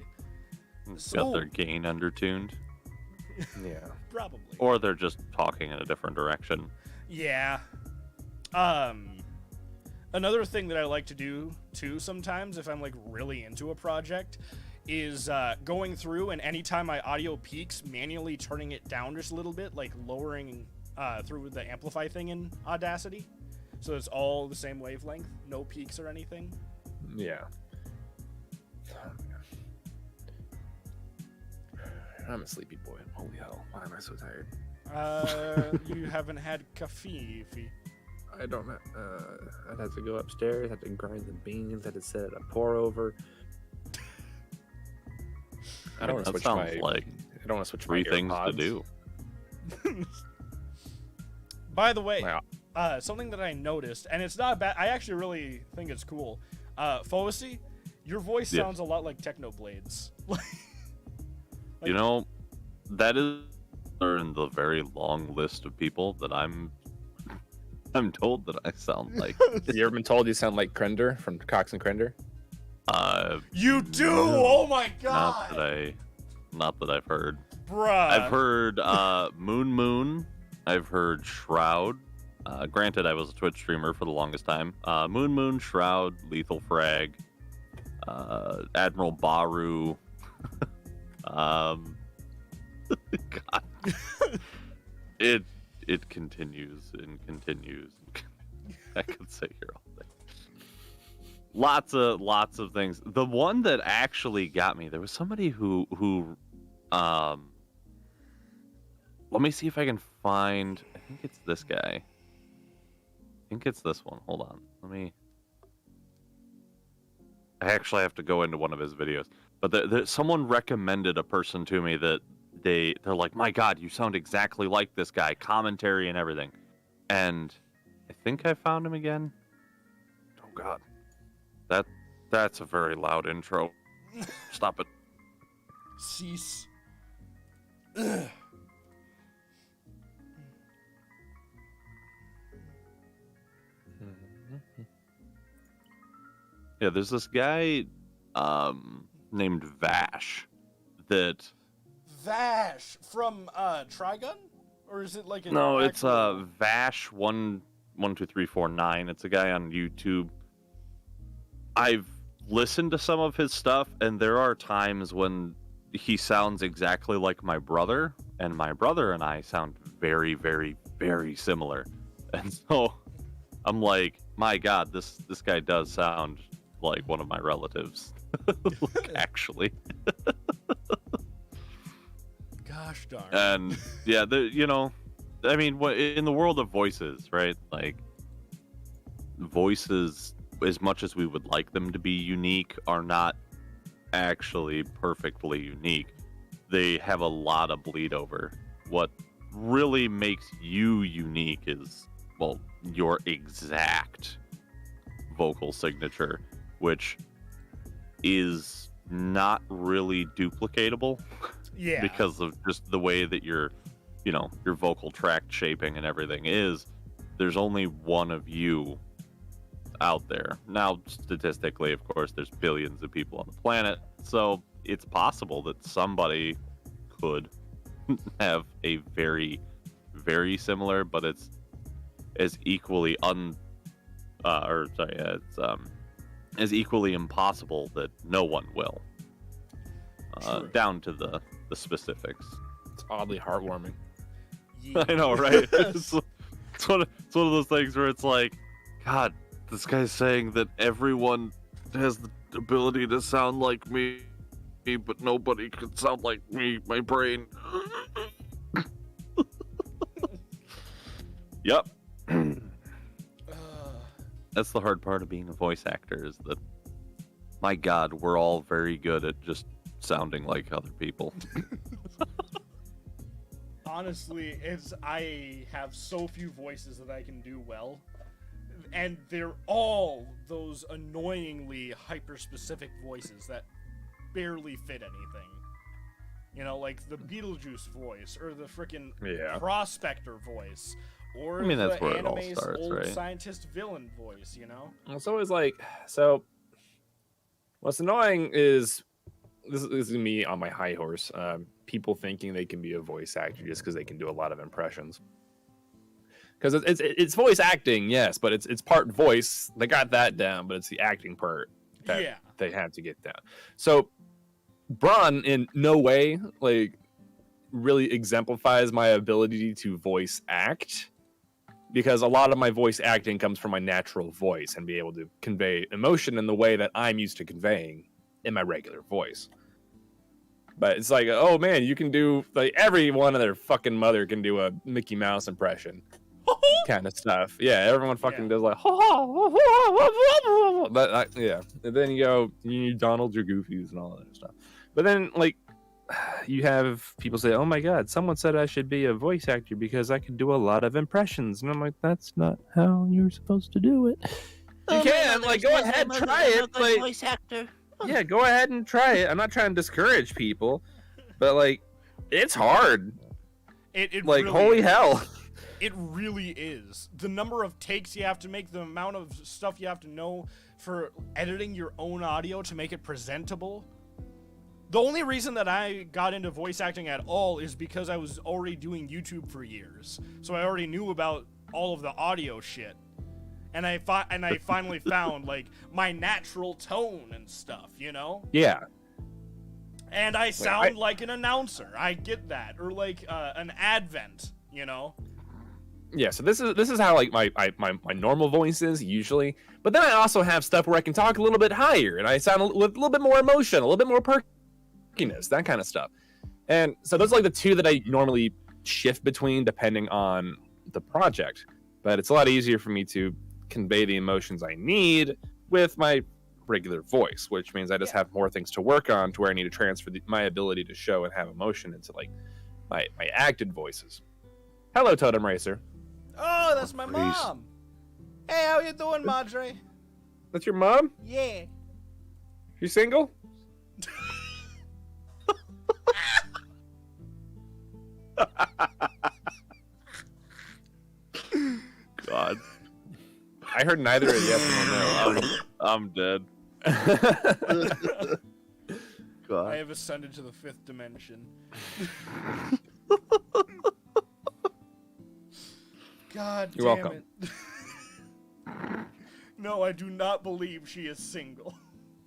Got their gain undertuned. Yeah. Probably. Or they're just talking in a different direction. Yeah. Another thing that I like to do too sometimes if I'm like really into a project is going through and anytime my audio peaks, manually turning it down just a little bit, like lowering through the amplify thing in Audacity. So it's all the same wavelength, no peaks or anything. Yeah. I'm a sleepy boy. Holy hell. Why am I so tired? You haven't had coffee. I don't know. I'd have to go upstairs, have to grind the beans, had to set it a pour over. I don't want to switch my. Like I don't want to switch three my things AirPods. to do. By the way, Wow. something that I noticed, and it's not bad. I actually really think it's cool. Foesy, your voice Yes. sounds a lot like Technoblades. You know, that is in the very long list of people that I'm told that I sound like. You ever been told you sound like Krender from Cox and Krender? You do? Oh my god! Not that I've heard. Bruh. I've heard Moon. I've heard Shroud. Granted, I was a Twitch streamer for the longest time. Moon, Shroud, Lethal Frag, Admiral Baru. God. It continues and continues. I could sit here all day. Lots of things. The one that actually got me, there was somebody who let me see if I can find, I think it's this guy. I think it's this one. Hold on. I actually have to go into one of his videos. But someone recommended a person to me that they're like, my God, you sound exactly like this guy, commentary and everything. And I think I found him again. Oh God, that's a very loud intro. Stop it. Cease. Ugh. Yeah, there's this guy named Vash that. Vash from Trigun, or is it like an No, it's actual... Vash 12349. It's a guy on YouTube. I've listened to some of his stuff, and there are times when he sounds exactly like my brother, and my brother and I sound very, very, very similar. And so I'm like, my God, this guy does sound like one of my relatives. Like, actually. Gosh darn. And yeah, I mean, in the world of voices, right? Like, voices, as much as we would like them to be unique, are not actually perfectly unique. They have a lot of bleed over. What really makes you unique is, well, your exact vocal signature, which is not really duplicatable. Yeah. Because of just the way that your you know, your vocal tract shaping and everything is, there's only one of you out there. Now, statistically, of course, there's billions of people on the planet, so it's possible that somebody could have a very, very similar, but it's as equally it's as equally impossible that no one will. Down to the specifics. It's oddly heartwarming. I know, right? It's one of those things where it's like, God, this guy's saying that everyone has the ability to sound like me, but nobody can sound like me. My brain. Yep. That's the hard part of being a voice actor, is that, my God, we're all very good at just sounding like other people. Honestly, I have so few voices that I can do well, and they're all those annoyingly hyper-specific voices that barely fit anything. You know, like the Beetlejuice voice, or the frickin' Prospector voice, or I mean, that's the where it all anime's starts, old right? scientist villain voice, you know? It's always like, so what's annoying is, this is me on my high horse, people thinking they can be a voice actor just because they can do a lot of impressions. Because it's voice acting, yes, but it's part voice. They got that down, but it's the acting part that they have to get down. So Brawn in no way like really exemplifies my ability to voice act, because a lot of my voice acting comes from my natural voice and be able to convey emotion in the way that I'm used to conveying in my regular voice. But it's like, oh man, you can do, like, everyone and their fucking mother can do a Mickey Mouse impression kind of stuff. Yeah, everyone fucking does like, yeah. And then you need Donald or Goofies and all that stuff. But then, like, you have people say, oh my God, someone said I should be a voice actor because I can do a lot of impressions. And I'm like, that's not how you're supposed to do it. You can, like, go ahead, try it. Like, voice actor. yeah, go ahead and try it. I'm not trying to discourage people, but, like, it's hard. It like, really holy is. hell. It really is. The number of takes you have to make, the amount of stuff you have to know for editing your own audio to make it presentable. The only reason that I got into voice acting at all is because I was already doing YouTube for years. So I already knew about all of the audio shit. And I finally found, like, my natural tone and stuff, you know? Yeah. And I sound like an announcer. I get that. Or like an advent, you know? Yeah, so this is how, like, my normal voice is usually. But then I also have stuff where I can talk a little bit higher and I sound with a little bit more emotion, a little bit more perkiness, that kind of stuff. And so those are like the two that I normally shift between depending on the project. But it's a lot easier for me to convey the emotions I need with my regular voice, which means I just have more things to work on to where I need to transfer my ability to show and have emotion into, like, my acted voices. Hello, Totem Racer. Oh, that's my mom. Hey, how you doing, Madre? That's your mom? Yeah. You single? God. I heard neither a yes nor no. I'm dead. God. I have ascended to the 5th dimension. God You're damn welcome. it. No, I do not believe she is single.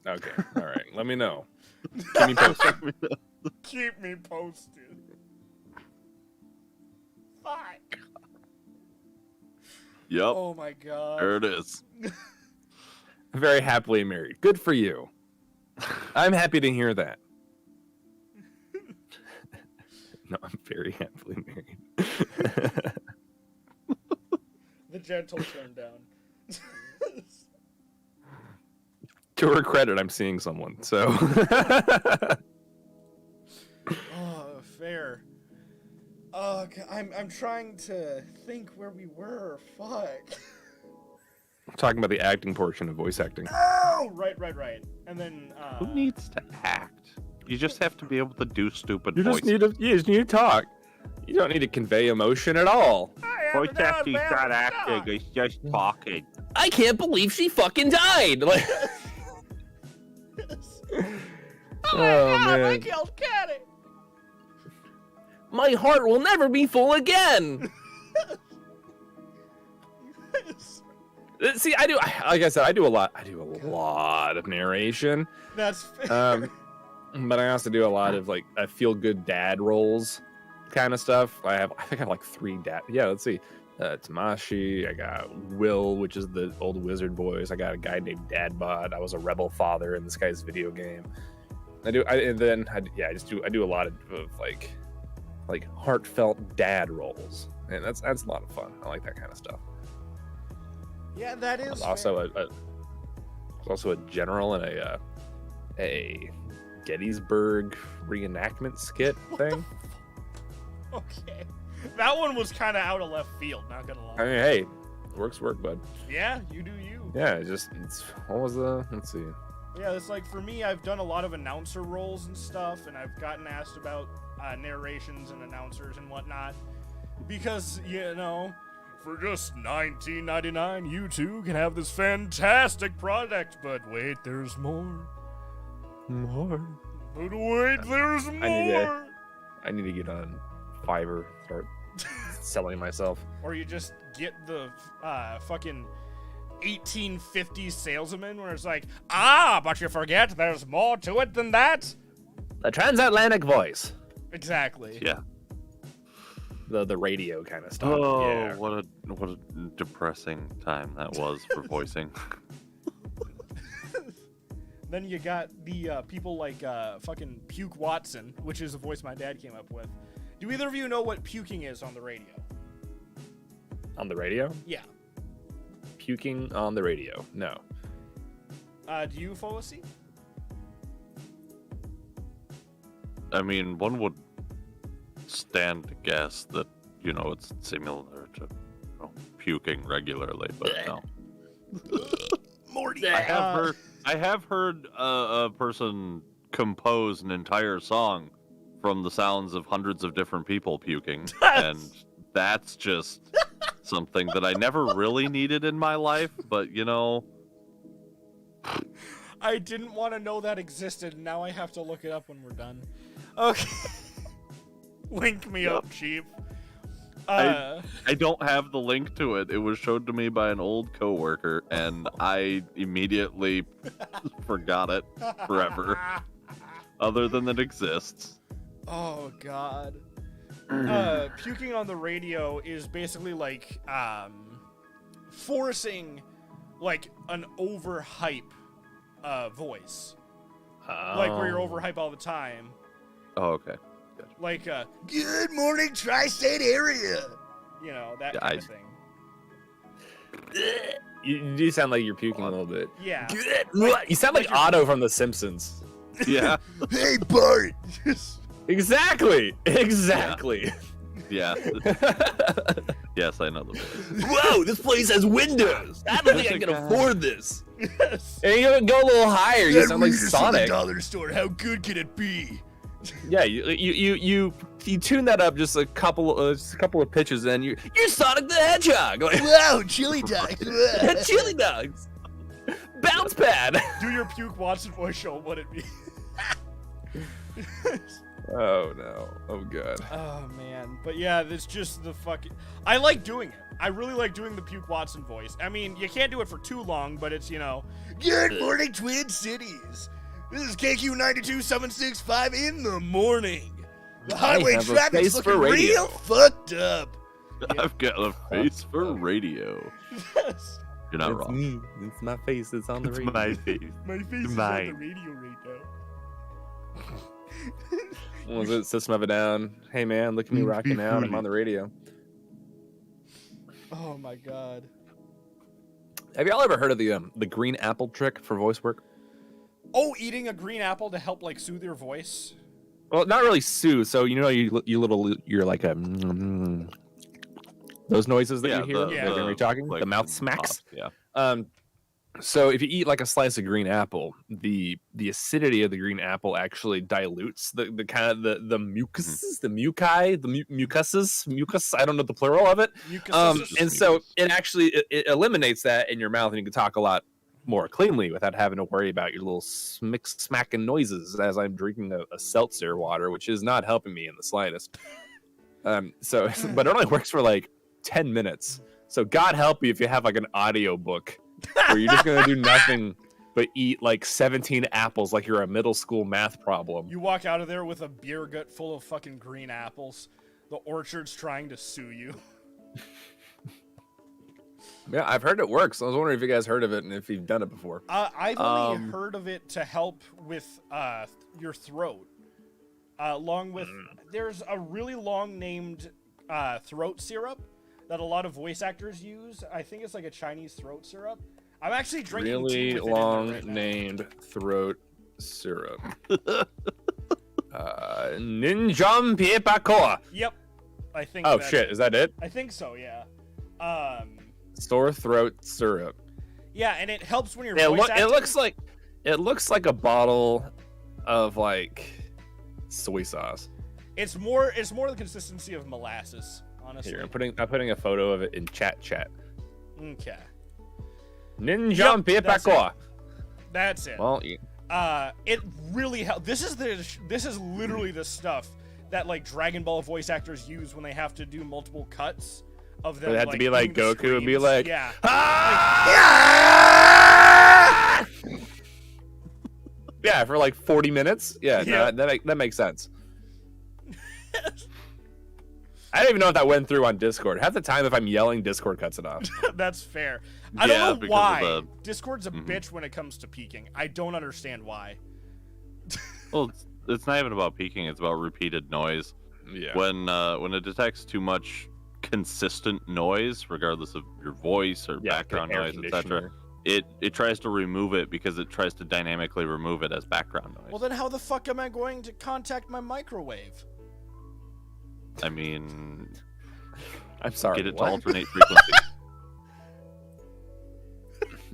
Okay, all right. Let me know. Keep me posted. Keep me posted. Fuck. Yep. Oh my God. There it is. Very happily married. Good for you. I'm happy to hear that. No, I'm very happily married. The gentle turn down. To her credit, I'm seeing someone, so. Oh, fair. I'm trying to think where we were. Fuck. I'm talking about the acting portion of voice acting. Oh, right. And then, Who needs to act? You just have to be able to do stupid You voices. just need to talk. You don't need to convey emotion at all. Voice acting's not acting, it's just talking. I can't believe she fucking died. Like, Oh man. killed Kenny. my heart will never be full again. See, I do. Like I said, I do a lot. I do a lot of narration. That's But I also do a lot of like I feel good dad roles, kind of stuff. I think I have like 3 dad. Yeah, let's see. Tamashi. I got Will, which is the old wizard voice. I got a guy named Dadbot. I was a rebel father in this guy's video game. I do a lot of like heartfelt dad roles, and that's a lot of fun. I like that kind of stuff. yeah, that is I'm also also a general in a Gettysburg reenactment skit thing. okay. That one was kind of out of left field. Not gonna lie. I mean, hey, work, bud. Yeah, you do you. Yeah, what was the? Let's see. Yeah, it's like for me, I've done a lot of announcer roles and stuff, and I've gotten asked about narrations and announcers and whatnot. Because, you know, for just $19.99, you too can have this fantastic product. But wait, there's more. More. But wait, there's more. I need to get on Fiverr, start selling myself. Or you just get the fucking 1850s salesman where it's like, but you forget there's more to it than that. The transatlantic voice. Exactly. Yeah. The radio kind of stuff. Oh, yeah. what a depressing time that was for voicing. Then you got the people like fucking Puke Watson, which is the voice my dad came up with. Do either of you know what puking is on the radio? On the radio? Yeah. Puking on the radio? No. Do you, Folosy? I mean, one would stand to guess that, it's similar to puking regularly, but no. Morty. I have heard a person compose an entire song from the sounds of hundreds of different people puking, and that's just something that I never really needed in my life, but I didn't want to know that existed, and now I have to look it up when we're done. Okay. Link me up, Chief. I don't have the link to it. It was showed to me by an old coworker, and I immediately forgot it forever. Other than it exists. Oh, God. Puking on the radio is basically like forcing like an overhype voice. Like where you're overhype all the time. Oh, okay. Gotcha. Like Good morning, tri-state area. That kind of thing. You do sound like you're puking a little bit. Yeah. You sound like Otto from The Simpsons. Yeah. Hey, Bart. Exactly. Yeah. Yes, I know the voice. Whoa, this place has windows. I don't think I can afford this. And you go a little higher. You sound like Read this in the Sonic. dollar store. How good can it be? Yeah, you tune that up just a couple of pitches, and you're Sonic the Hedgehog. Like, Wow, chili dog. Chili dogs. Bounce pad. Do your Puke Watson voice, show what it be. oh no! Oh god! Oh man, but yeah, it's just the fucking. I like doing it. I really like doing the Puke Watson voice. I mean, you can't do it for too long, but it's Good morning, Twin Cities. This is KQ 92765 in the morning. The highway have a traffic's face for looking radio. real fucked up. I've got a face for radio. You're not wrong. me. It's my face. It's on the radio. My face. My face is on the radio right now. Was it System of a Down? Hey man, look at me rocking out. I'm on the radio. Oh my god. Have y'all ever heard of the green apple trick for voice work? Oh, eating a green apple to help like soothe your voice. Well, not really soothe. So you're like a those noises that you hear when you're talking. like the mouth smacks. Yeah. So if you eat like a slice of green apple, the acidity of the green apple actually dilutes the kind of the mucuses, the mucus. I don't know the plural of it. And so it actually it eliminates that in your mouth, and you can talk a lot more cleanly without having to worry about your little smacking noises as I'm drinking a seltzer water, which is not helping me in the slightest. But it only works for like 10 minutes. So God help you if you have like an audio book where you're just gonna do nothing but eat like 17 apples like you're a middle school math problem. You walk out of there with a beer gut full of fucking green apples. The orchard's trying to sue you. Yeah, I've heard it works. I was wondering if you guys heard of it and if you've done it before. I've only heard of it to help with your throat. Along with, there's a really long named throat syrup that a lot of voice actors use. I think it's like a Chinese throat syrup. I'm actually drinking really tea with long it in named throat syrup. Ninjam Piepakoa. Yep. I think. Oh shit, is that it? I think so. Yeah. Sore throat syrup. Yeah, and it helps when you're. It looks like a bottle of like soy sauce. It's more the consistency of molasses. Honestly. Here, I'm putting a photo of it in chat. Okay. Ninjam Piepakoa. That's it. Well, it really helps. This is literally the stuff that like Dragon Ball voice actors use when they have to do multiple cuts of them. It had to be like Goku and be like, yeah. Yeah, for like 40 minutes. Yeah, no, that makes sense. I don't even know if that went through on Discord. Half the time, if I'm yelling, Discord cuts it off. That's fair. I don't know why. The... Discord's a bitch when it comes to peaking. I don't understand why. Well, it's not even about peaking. It's about repeated noise. Yeah. When it detects too much consistent noise, regardless of your voice or background noise, etc., it tries to remove it because it tries to dynamically remove it as background noise. Well, then how the fuck am I going to contact my microwave? I mean, I'm sorry. Get it to alternate frequency.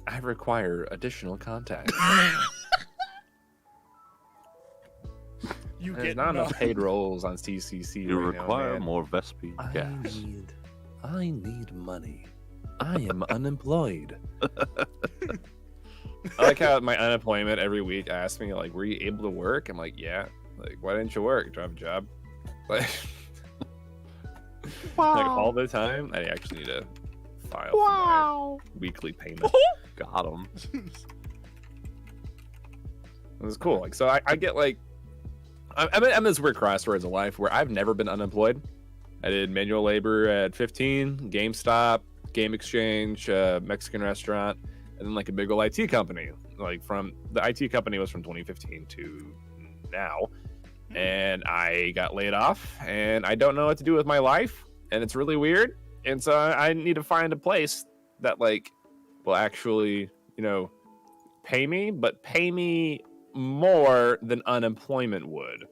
I require additional contact. There's not enough paid roles on CCC. You right require now, more Vespine gas. I need money. I am unemployed. I like how my unemployment every week asks me, like, were you able to work? I'm like, yeah. Like, why didn't you work? Do I have a job? Like, like all the time. I actually need to file for my weekly payment. Got him. It was cool. Like, so I get like, I'm in this weird crossroads of life where I've never been unemployed. I did manual labor at 15, GameStop, Game Exchange, Mexican restaurant, and then like a big old IT company. Like from the IT company was from 2015 to now. And I got laid off and I don't know what to do with my life. And it's really weird. And so I need to find a place that like will actually, you know, pay me, but pay me more than unemployment would.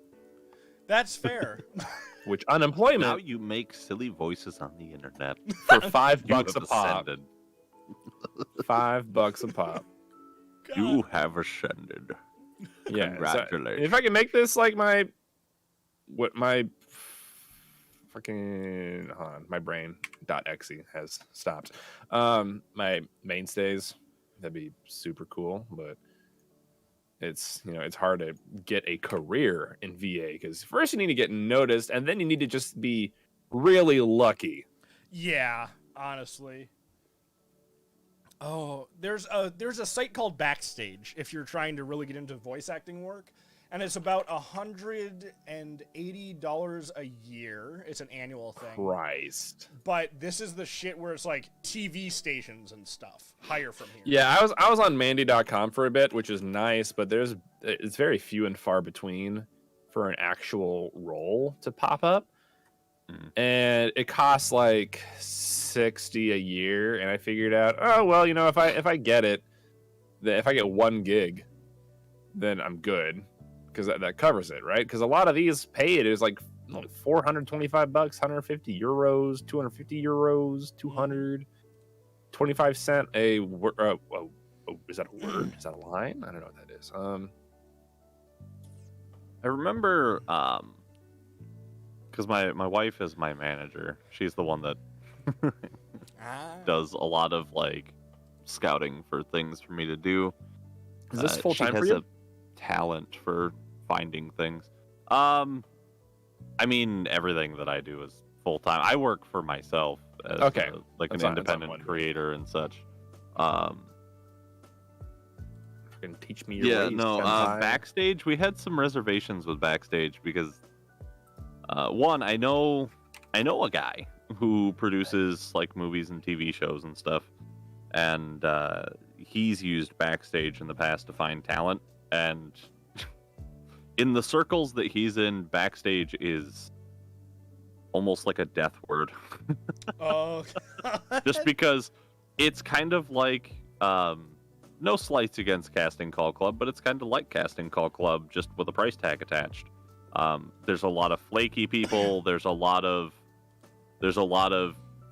That's fair. Which unemployment. Now you make silly voices on the internet for $5 a pop. Ascended. $5 a pop. God. You have ascended. Yeah. Congratulations. So if I can make this like my fucking hold on, my brain.exe has stopped. My mainstays, that'd be super cool, but it's, you know, it's hard to get a career in VA because first you need to get noticed and then you need to just be really lucky. Yeah, honestly. Oh, there's a site called Backstage if you're trying to really get into voice acting work, and it's about $180 a year. It's an annual thing. Christ. But this is the shit where it's like TV stations and stuff hire from here. Yeah, I was on Mandy.com for a bit, which is nice, but it's very few and far between for an actual role to pop up. And it costs like $60 a year, and I figured out, oh well, you know, if I get it, if I get 1 gig, then I'm good, because that covers it, right? Because a lot of these paid is like $425, 150 euros, 250 euros, 225 cent a is that a word? Is that a line? I don't know what that is. I remember, because my wife is my manager. She's the one that does a lot of like scouting for things for me to do. Is this full time she for has you? a talent for finding things. I mean, everything that I do is full time. I work for myself as Okay. like That's an what I'm independent wondering. creator and such. Fucking teach me your Yeah, ways. no. senpai. Backstage, we had some reservations with backstage because, one, I know a guy who produces like movies and TV shows and stuff, and he's used backstage in the past to find talent, and in the circles that he's in, backstage is almost like a death word. Oh, Just because it's kind of like no slights against Casting Call Club, but it's kind of like Casting Call Club, just with a price tag attached. There's a lot of flaky people. There's a lot of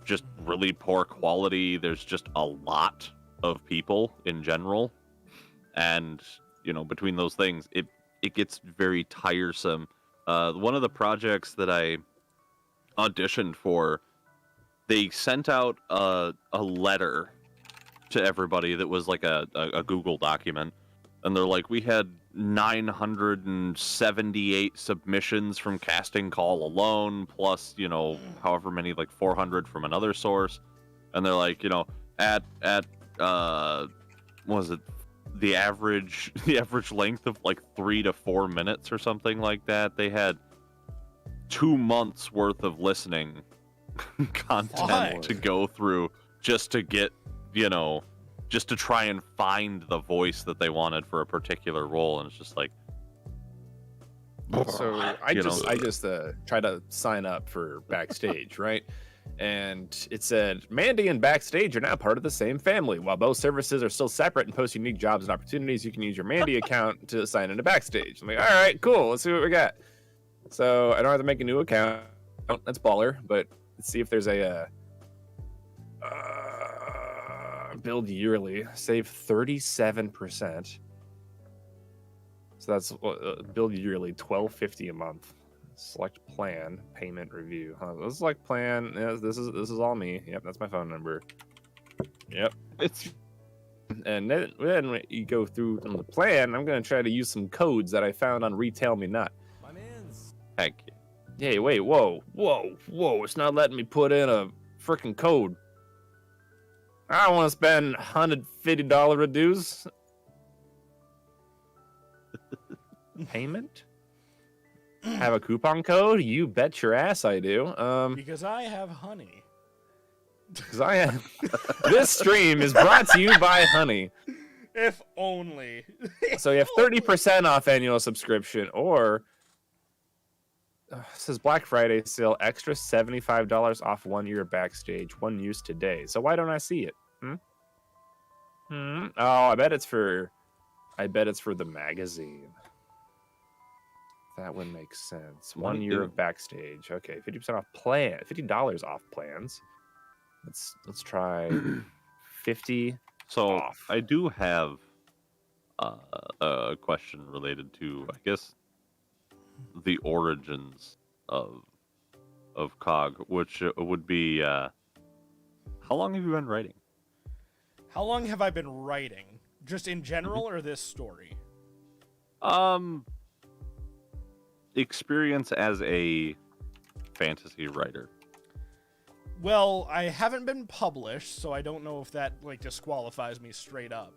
just really poor quality. There's just a lot of people in general, and between those things, it gets very tiresome. One of the projects that I auditioned for, they sent out a letter to everybody that was like a Google document, and they're like, we had 978 submissions from Casting Call alone, plus however many, like 400 from another source, and they're like, at what was it, the average length of like 3 to 4 minutes or something like that. They had 2 months worth of listening content to go through just to get, just to try and find the voice that they wanted for a particular role. And it's just like, So I just tried to sign up for backstage, right? And it said Mandy and Backstage are now part of the same family. While both services are still separate and post unique jobs and opportunities, you can use your Mandy account to sign into Backstage. I'm like, all right, cool. Let's see what we got. So I don't have to make a new account. That's baller. But let's see if there's a build yearly. Save 37%. So that's build yearly, $12.50 a month. Select plan, payment review. Select plan. Yeah, this is all me. Yep, that's my phone number. Yep. And then when you go through on the plan, I'm gonna try to use some codes that I found on Retail Me Not. My man's. heck, Hey, wait, whoa! It's not letting me put in a freaking code. I don't want to spend $150 dues. Payment? Have a coupon code? You bet your ass I do. because I have honey. Because I have. This stream is brought to you by Honey. If only. So you have 30% off annual subscription, or it says Black Friday sale, extra $75 off 1 year Backstage, one use today. So why don't I see it? Oh, I bet it's for the magazine. That would make sense. 1 year of Backstage. Okay, 50% off plan. $50 off plans. Let's try 50 so off. I do have a question related to, I guess, the origins of Cog, which would be how long have you been writing? How long have I been writing? Just in general, or this story? Experience as a fantasy writer. Well, I haven't been published, so I don't know if that disqualifies me straight up.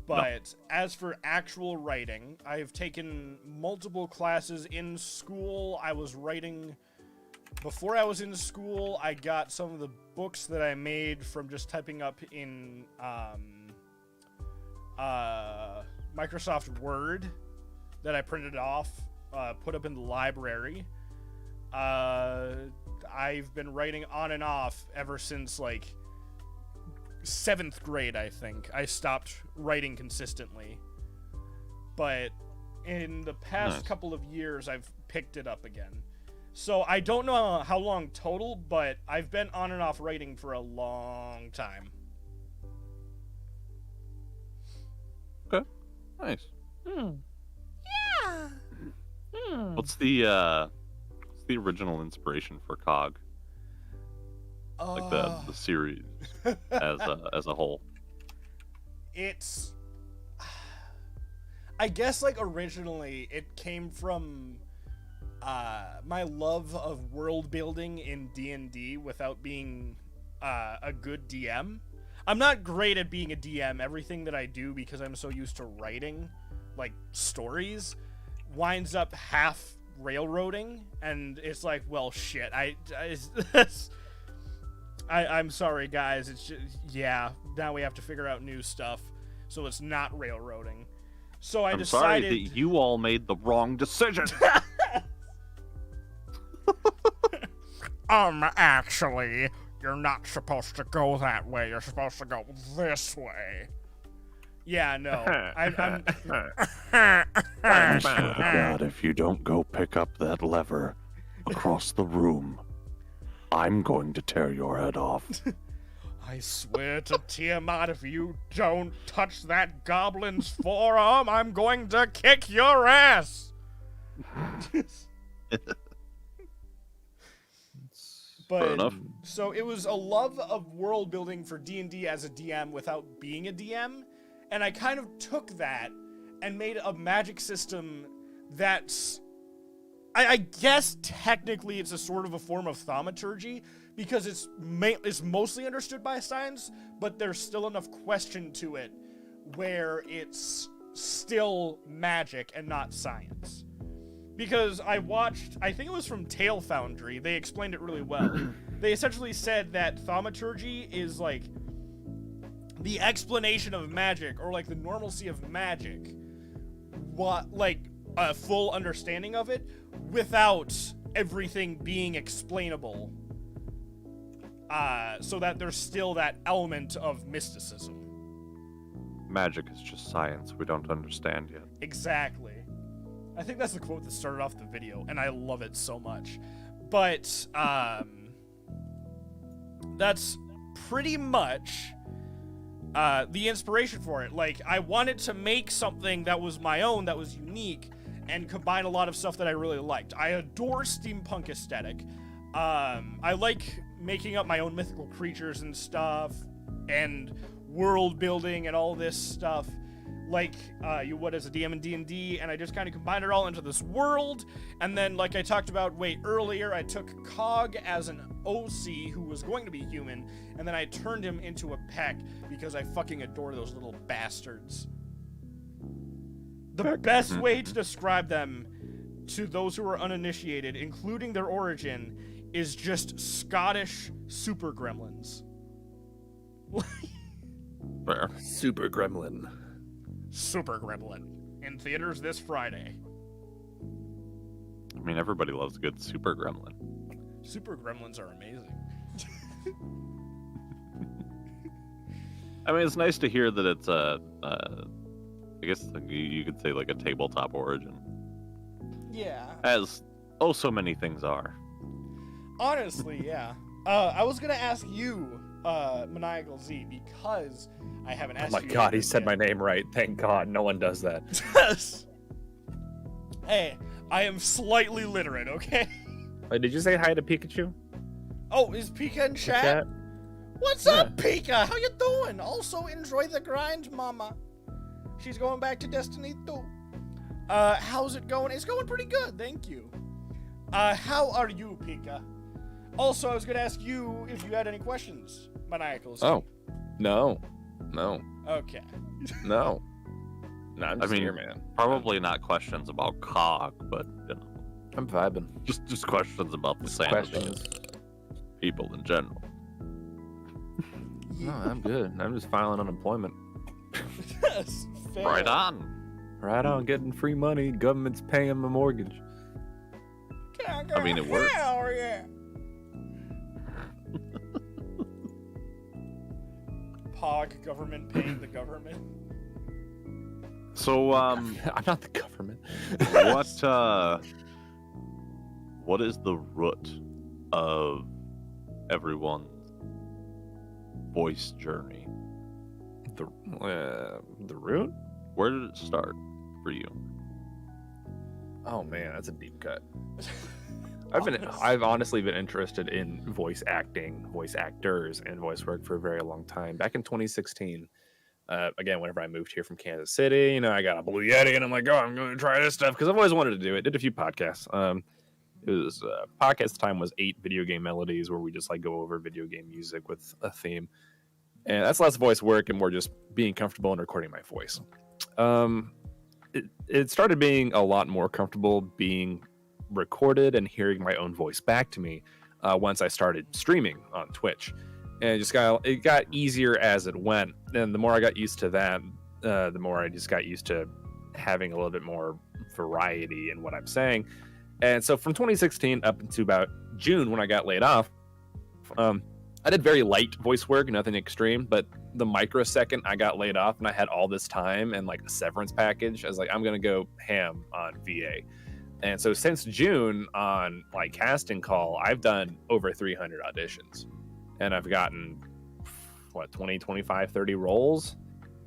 But as for actual writing, I've taken multiple classes in school. I was writing before I was in school. I got some of the books that I made from just typing up in Microsoft Word that I printed off, put up in the library. I've been writing on and off ever since 7th grade, I think. I stopped writing consistently. But in the past couple of years, I've picked it up again. So I don't know how long total, but I've been on and off writing for a long time. Nice. Yeah. What's the original inspiration for Cog? Like the series as a whole. It's, I guess, like, originally it came from my love of world building in D&D without being a good DM. I'm not great at being a DM. Everything that I do, because I'm so used to writing, like, stories, winds up half railroading, and it's like, well, shit. I'm sorry, guys. It's just, yeah. Now we have to figure out new stuff, so it's not railroading. So I'm sorry decided. that you all made the wrong decision. Actually, you're not supposed to go that way. You're supposed to go this way. Yeah, no. I'm I swear to God, if you don't go pick up that lever across the room, I'm going to tear your head off. I swear to Tiamat, if you don't touch that goblin's forearm, I'm going to kick your ass. Fair enough. So it was a love of world building for D&D as a DM without being a DM, and I kind of took that and made a magic system that's, I guess technically it's a sort of a form of thaumaturgy, because it's mostly understood by science, but there's still enough question to it where it's still magic and not science. Because I watched, I think it was from Tale Foundry, they explained it really well. They essentially said that thaumaturgy is like the explanation of magic, or like the normalcy of magic, like a full understanding of it, without everything being explainable. So that there's still that element of mysticism. Magic is just science we don't understand yet. Exactly. I think that's the quote that started off the video, and I love it so much. But, that's pretty much the inspiration for it. Like, I wanted to make something that was my own, that was unique, and combine a lot of stuff that I really liked. I adore steampunk aesthetic. I like making up my own mythical creatures and stuff, and world building and all this stuff, like you would as a DM in D&D, and I just kind of combined it all into this world. And then, like I talked about way earlier, I took Cog as an OC who was going to be human, and then I turned him into a peck because I fucking adore those little bastards. The best way to describe them to those who are uninitiated, including their origin, is just Scottish super gremlins. Fair. Super gremlin. Super Gremlin. In theaters this Friday. I mean, everybody loves a good super gremlin. Super Gremlins are amazing. I mean, it's nice to hear that it's I guess you could say like a tabletop origin. Yeah. As so many things are. Honestly, yeah. I was gonna ask you, Maniacal Z, because I haven't asked you. Oh my god, he said yet. my name right. Thank god, no one does that. Hey, I am slightly literate, okay? Wait, did you say hi to Pikachu? Oh, is Pika in chat? What's up, Pika? How you doing? Also, enjoy the grind, mama. She's going back to Destiny 2. How's it going? It's going pretty good, thank you. How are you, Pika? Also, I was gonna ask you if you had any questions, Maniacal Z. Oh, no. Okay. No. No, I'm just I mean, here, man. Probably not questions about Cog, but you know, I'm vibing. just questions about the Just sanity questions. of people in general. No, I'm good. I'm just filing unemployment. Yes, fair. Right on. Right on, getting free money. Government's paying my mortgage. I mean, it works. Hell yeah. Pog, government paying the government. So, I'm not the government. what is the root of everyone's voice journey? The root? where did it start for you? Oh man, that's a deep cut. I've honestly been interested in voice acting, voice actors, and voice work for a very long time. Back in 2016, again, whenever I moved here from Kansas City, I got a Blue Yeti, and I'm like, oh, I'm going to try this stuff because I've always wanted to do it. Did a few podcasts. It was podcast time was 8 video game melodies where we just like go over video game music with a theme, and that's less voice work and more just being comfortable and recording my voice. It started being a lot more comfortable being recorded and hearing my own voice back to me once I started streaming on Twitch, and it got easier as it went. And the more I got used to that, the more I just got used to having a little bit more variety in what I'm saying. And so from 2016 up into about June when I got laid off, I did very light voice work, nothing extreme, but the microsecond I got laid off and I had all this time and like a severance package, I was like, I'm going to go ham on VA. And so since June on like casting call, I've done over 300 auditions and I've gotten 20, 25, 30 roles.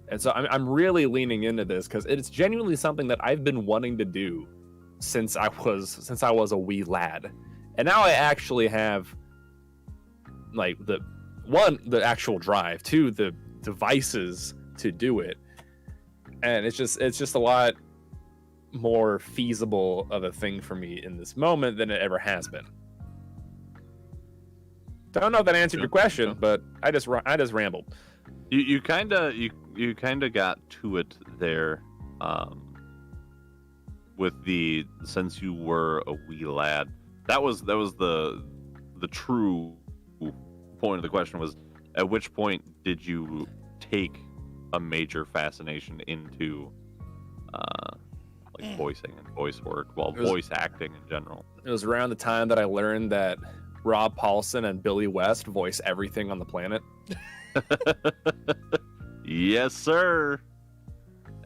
And so I'm really leaning into this because it's genuinely something that I've been wanting to do since I was a wee lad. And now I actually have like the actual drive, 2, the devices to do it. And it's just a lot more feasible of a thing for me in this moment than it ever has been. Don't know if that answered your question, but I just rambled. You kind of got to it there, with the since you were a wee lad. That was the true point of the question was, at which point did you take a major fascination into like voicing and voice work, voice acting in general? It was around the time that I learned that Rob Paulson and Billy West voice everything on the planet. Yes, sir.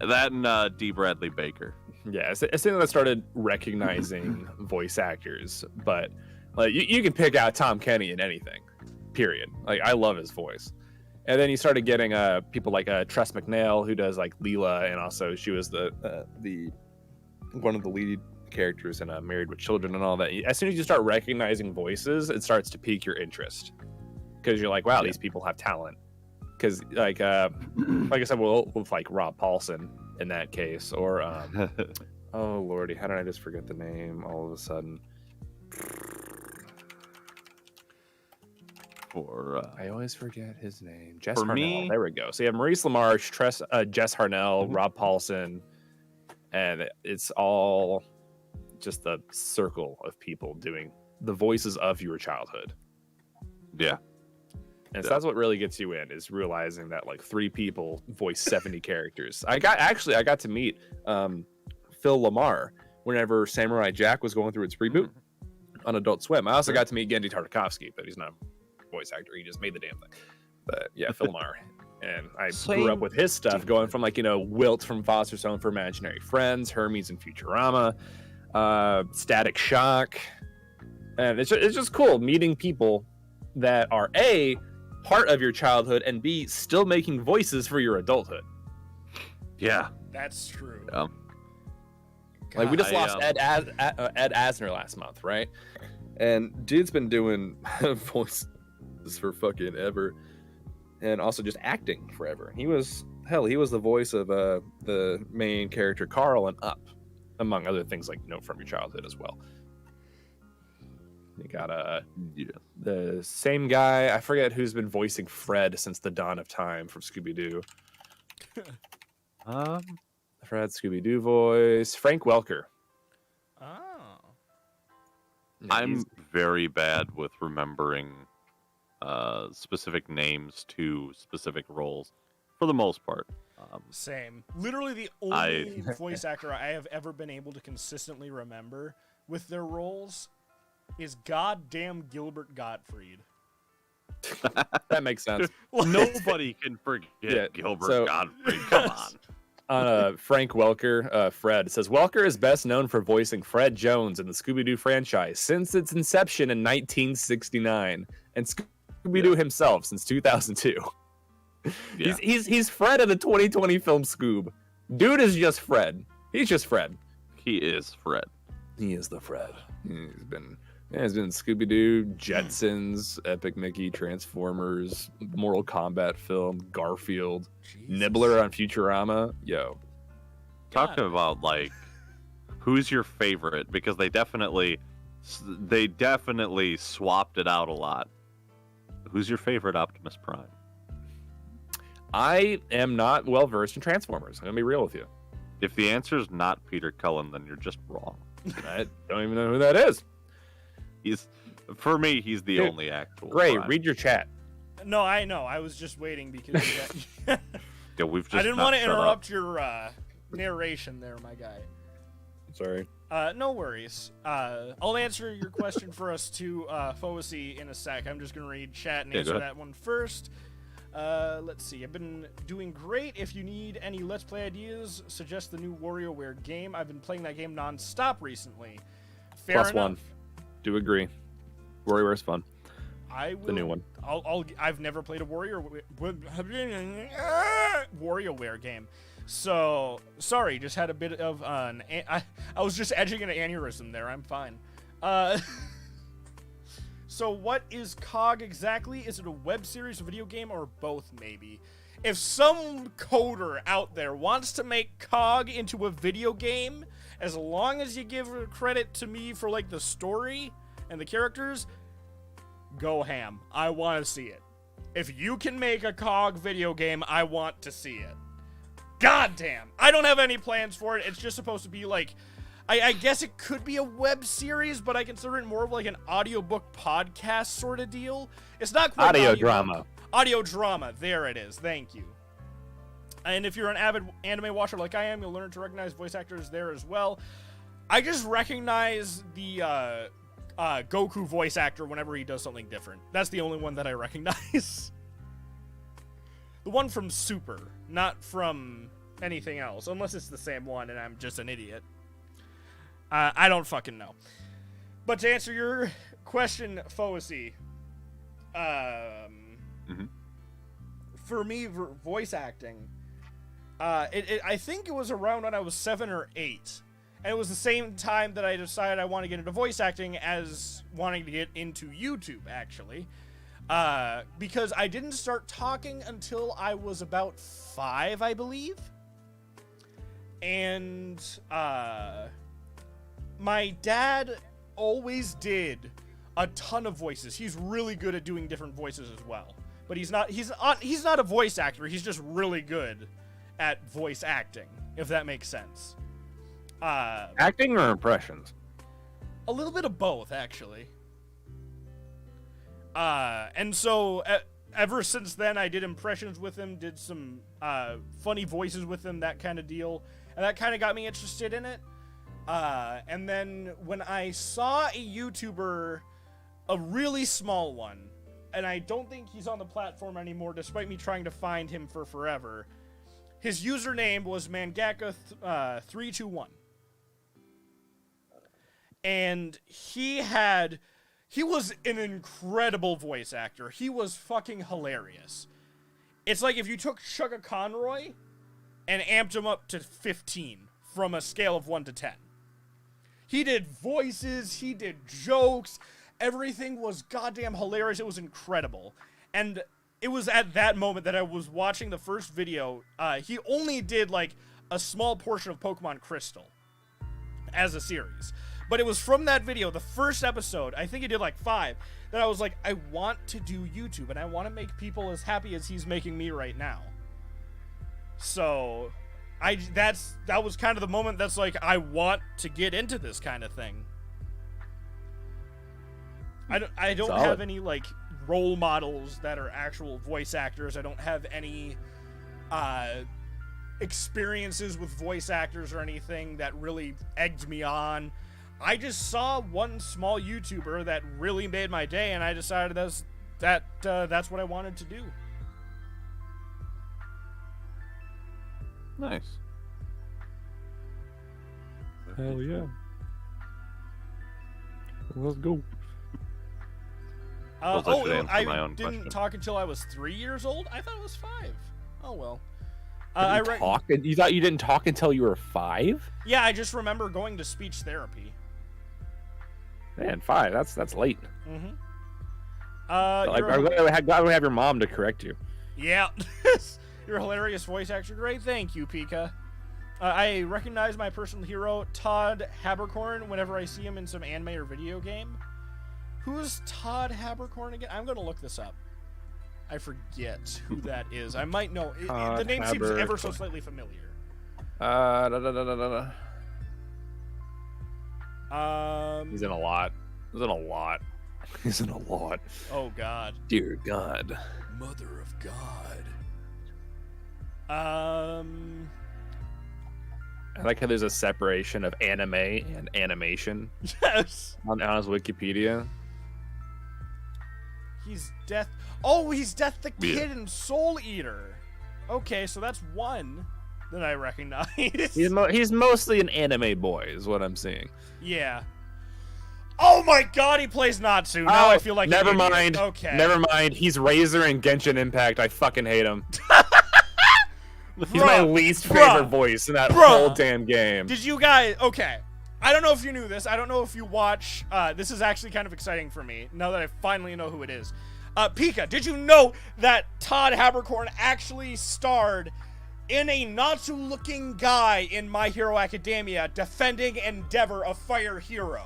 That and D. Bradley Baker. Yeah, as soon as I started recognizing voice actors, but like you can pick out Tom Kenny in anything, period. Like I love his voice. And then you started getting people like Tress MacNeille, who does like Leela, and also she was the one of the lead characters in Married with Children and all that. As soon as you start recognizing voices, it starts to pique your interest because you're like, wow, these people have talent. Because like I said, with like Rob Paulson in that case, or oh lordy, how did I just forget the name all of a sudden? I always forget his name. Jess Harnell. There we go. So you have Maurice LaMarche, Jess Harnell, Rob Paulson, and it's all just a circle of people doing the voices of your childhood. Yeah. And so that's what really gets you in, is realizing that like 3 people voice 70 characters. I got to meet Phil Lamar whenever Samurai Jack was going through its reboot on Adult Swim. I also got to meet Gendy Tartakovsky, but he's not a voice actor. He just made the damn thing. But yeah, Phil Lamar. And I grew up with his stuff, going from like, Wilt from Foster's Home for Imaginary Friends, Hermes and Futurama, Static Shock. And it's just cool meeting people that are A, part of your childhood, and B, still making voices for your adulthood. Yeah, that's true. Like we just lost Ed Asner last month, right? And dude's been doing voices for fucking ever, and also just acting forever. He was the voice of the main character Carl in Up, among other things like from your childhood as well. You got the same guy. I forget who's been voicing Fred since the dawn of time from Scooby-Doo. Fred Scooby-Doo voice. Frank Welker. Oh. Yeah, I'm very bad with remembering specific names to specific roles for the most part. Same. Literally the only voice actor I have ever been able to consistently remember with their roles is goddamn Gilbert Gottfried. That makes sense. Nobody can forget Gilbert Gottfried. Come on. Frank Welker, Fred says Welker is best known for voicing Fred Jones in the Scooby-Doo franchise since its inception in 1969, and Scooby-Doo himself since 2002. Yeah. He's Fred in the 2020 film Scoob. Dude is just Fred. He's just Fred. He is Fred. He is the Fred. He's been Scooby Doo, Jetsons, Epic Mickey, Transformers, Mortal Kombat film, Garfield, Nibbler on Futurama. Yo, Talking about like, who's your favorite? Because they definitely swapped it out a lot. Who's your favorite Optimus Prime? I am not well versed in Transformers. I'm gonna be real with you. If the answer is not Peter Cullen, then you're just wrong. I don't even know who that is. For me, he's the Dude, only actual. Ghrei, Prime. read your chat. No, I know. I was just waiting because Yeah, we've just I didn't not want to shut up. interrupt your narration there, my guy. Sorry. No worries. I'll answer your question for us to Foasi in a sec. I'm just gonna read chat and Yeah, answer go ahead. that one first. Let's see. I've been doing great. If you need any Let's Play ideas, suggest the new WarioWare game. I've been playing that game non-stop recently. Fair Plus enough. one. Do agree. WarioWare's fun. I will, The new one. I've never played a WarioWare game. So, sorry, just had a bit of I was just edging an aneurysm there. I'm fine. So what is COG exactly? Is it a web series, a video game, or both maybe? If some coder out there wants to make COG into a video game, as long as you give credit to me for like the story and the characters, go ham. I want to see it. If you can make a COG video game, I want to see it. God damn. I don't have any plans for it. It's just supposed to be like, I guess it could be a web series, but I consider it more of like an audiobook podcast sort of deal. It's not quite Audio an drama. Audio drama. There it is. Thank you. And if you're an avid anime watcher like I am, you'll learn to recognize voice actors there as well. I just recognize the Goku voice actor whenever he does something different. That's the only one that I recognize. The one from Super, not from anything else, unless it's the same one and I'm just an idiot. I don't fucking know. But to answer your question, Foasi, for me, voice acting, I think it was around when I was 7 or 8. And it was the same time that I decided I want to get into voice acting as wanting to get into YouTube, actually. Because I didn't start talking until I was about 5, I believe. And, my dad always did a ton of voices. He's really good at doing different voices as well. But he's not a voice actor. He's just really good at voice acting, if that makes sense. Acting or impressions? A little bit of both, actually. And so ever since then, I did impressions with him, did some funny voices with him, that kind of deal. And that kind of got me interested in it. And then when I saw a YouTuber, a really small one, and I don't think he's on the platform anymore, despite me trying to find him for forever. His username was Mangaka321. And he was an incredible voice actor. He was fucking hilarious. It's like if you took Chugga Conroy and amped him up to 15 from a scale of 1 to 10. He did voices, he did jokes, everything was goddamn hilarious. It was incredible. And it was at that moment that I was watching the first video. He only did like a small portion of Pokemon Crystal as a series. But it was from that video, the first episode, I think he did like 5, that I was like, I want to do YouTube and I want to make people as happy as he's making me right now. So that was kind of the moment that's like, I want to get into this kind of thing. I don't have any like role models that are actual voice actors. I don't have any experiences with voice actors or anything that really egged me on. I just saw one small YouTuber that really made my day, and I decided that's what I wanted to do. Nice. Hell yeah. Let's go. Suppose I should answer I my own didn't question. talk until I was 3 years old? I thought it was 5. Oh, well. Talk? You thought you didn't talk until you were 5? Yeah, I just remember going to speech therapy. Man, 5. That's late. Mm-hmm. I'm glad we have your mom to correct you. Yeah. Your hilarious voice actor. Great. Thank you, Pika. I recognize my personal hero, Todd Habercorn, whenever I see him in some anime or video game. Who's Todd Habercorn again? I'm going to look this up. I forget who that is. I might know. The name seems ever so slightly familiar. He's in a lot. He's in a lot. Oh, God. Dear God. Mother of God. I like how there's a separation of anime and animation Yes. on his Wikipedia. He's Death. Oh, he's Death the Kid and Soul Eater. Okay, so that's one that I recognize. He's mostly an anime boy, is what I'm seeing. Yeah. Oh my God, he plays Natsu. Now I feel like never an idiot. mind. Okay. Never mind. He's Razor in Genshin Impact. I fucking hate him. He's Bruh, my least favorite voice in that whole damn game. Did you guys? Okay. I don't know if you knew this. I don't know if you watch. This is actually kind of exciting for me now that I finally know who it is. Pika, did you know that Todd Habercorn actually starred in a Natsu-looking guy in My Hero Academia defending Endeavor, a fire hero?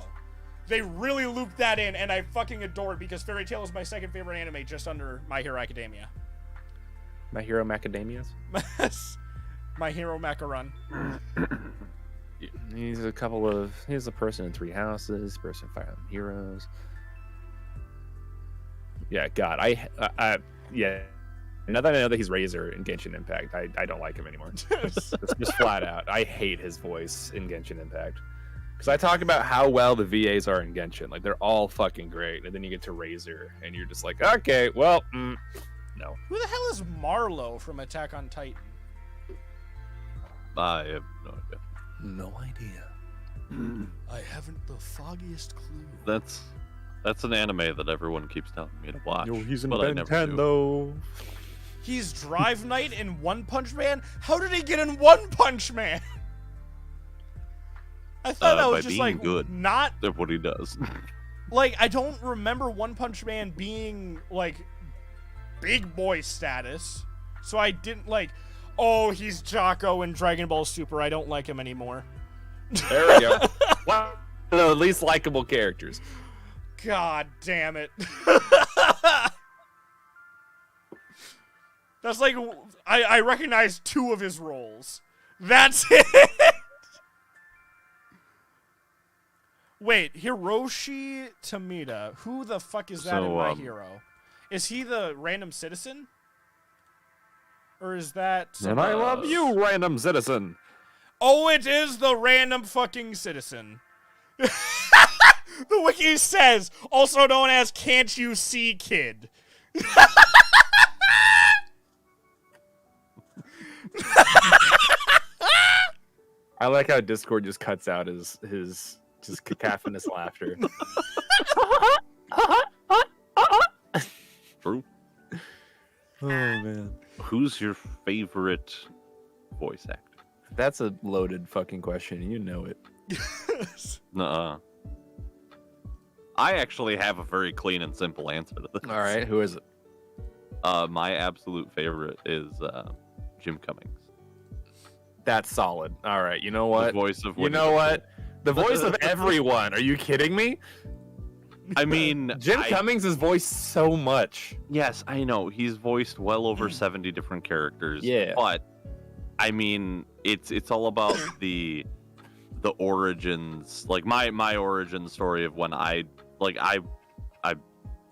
They really looped that in, and I fucking adore it because Fairy Tail is my second favorite anime just under My Hero Academia. My Hero Macadamias? My Hero Macaron. He's a person in 3 houses, person in Fire Emblem Heroes. Yeah, God, yeah. Now that I know that he's Razor in Genshin Impact, I don't like him anymore. It's just flat out. I hate his voice in Genshin Impact. Because I talk about how well the VAs are in Genshin. Like, they're all fucking great. And then you get to Razor, and you're just like, okay, well, no. Who the hell is Marlowe from Attack on Titan? I have no idea. No idea. I haven't the foggiest clue. That's an anime that everyone keeps telling me to watch. He's in but I never do. Nintendo. He's Drive Knight in One Punch Man? How did he get in One Punch Man? I thought that was by just being like good not at what he does. like I don't remember One Punch Man being like big boy status. So I didn't like, oh, he's Jocko in Dragon Ball Super. I don't like him anymore. There we go. Wow. The least likable characters. God damn it. That's like, I recognize 2 of his roles. That's it. Wait, Hiroshi Tamida. Who the fuck is that in My Hero? Is he the random citizen? Or is that... And I love you, random citizen. Oh, it is the random fucking citizen. The wiki says, also known as Can't You See Kid. I like how Discord just cuts out his just cacophonous laughter. True. Oh man. Who's your favorite voice actor? That's a loaded fucking question. You know it. Nuh-uh. I actually have a very clean and simple answer to this. All right, who is it? My absolute favorite is Jim Cummings. That's solid. All right, you know what? The voice of you know what? The voice of everyone. Are you kidding me? I mean, Jim Cummings has voiced so much. Yes, I know. He's voiced well over 70 different characters. Yeah. But I mean, it's all about the origins. Like my origin story of when I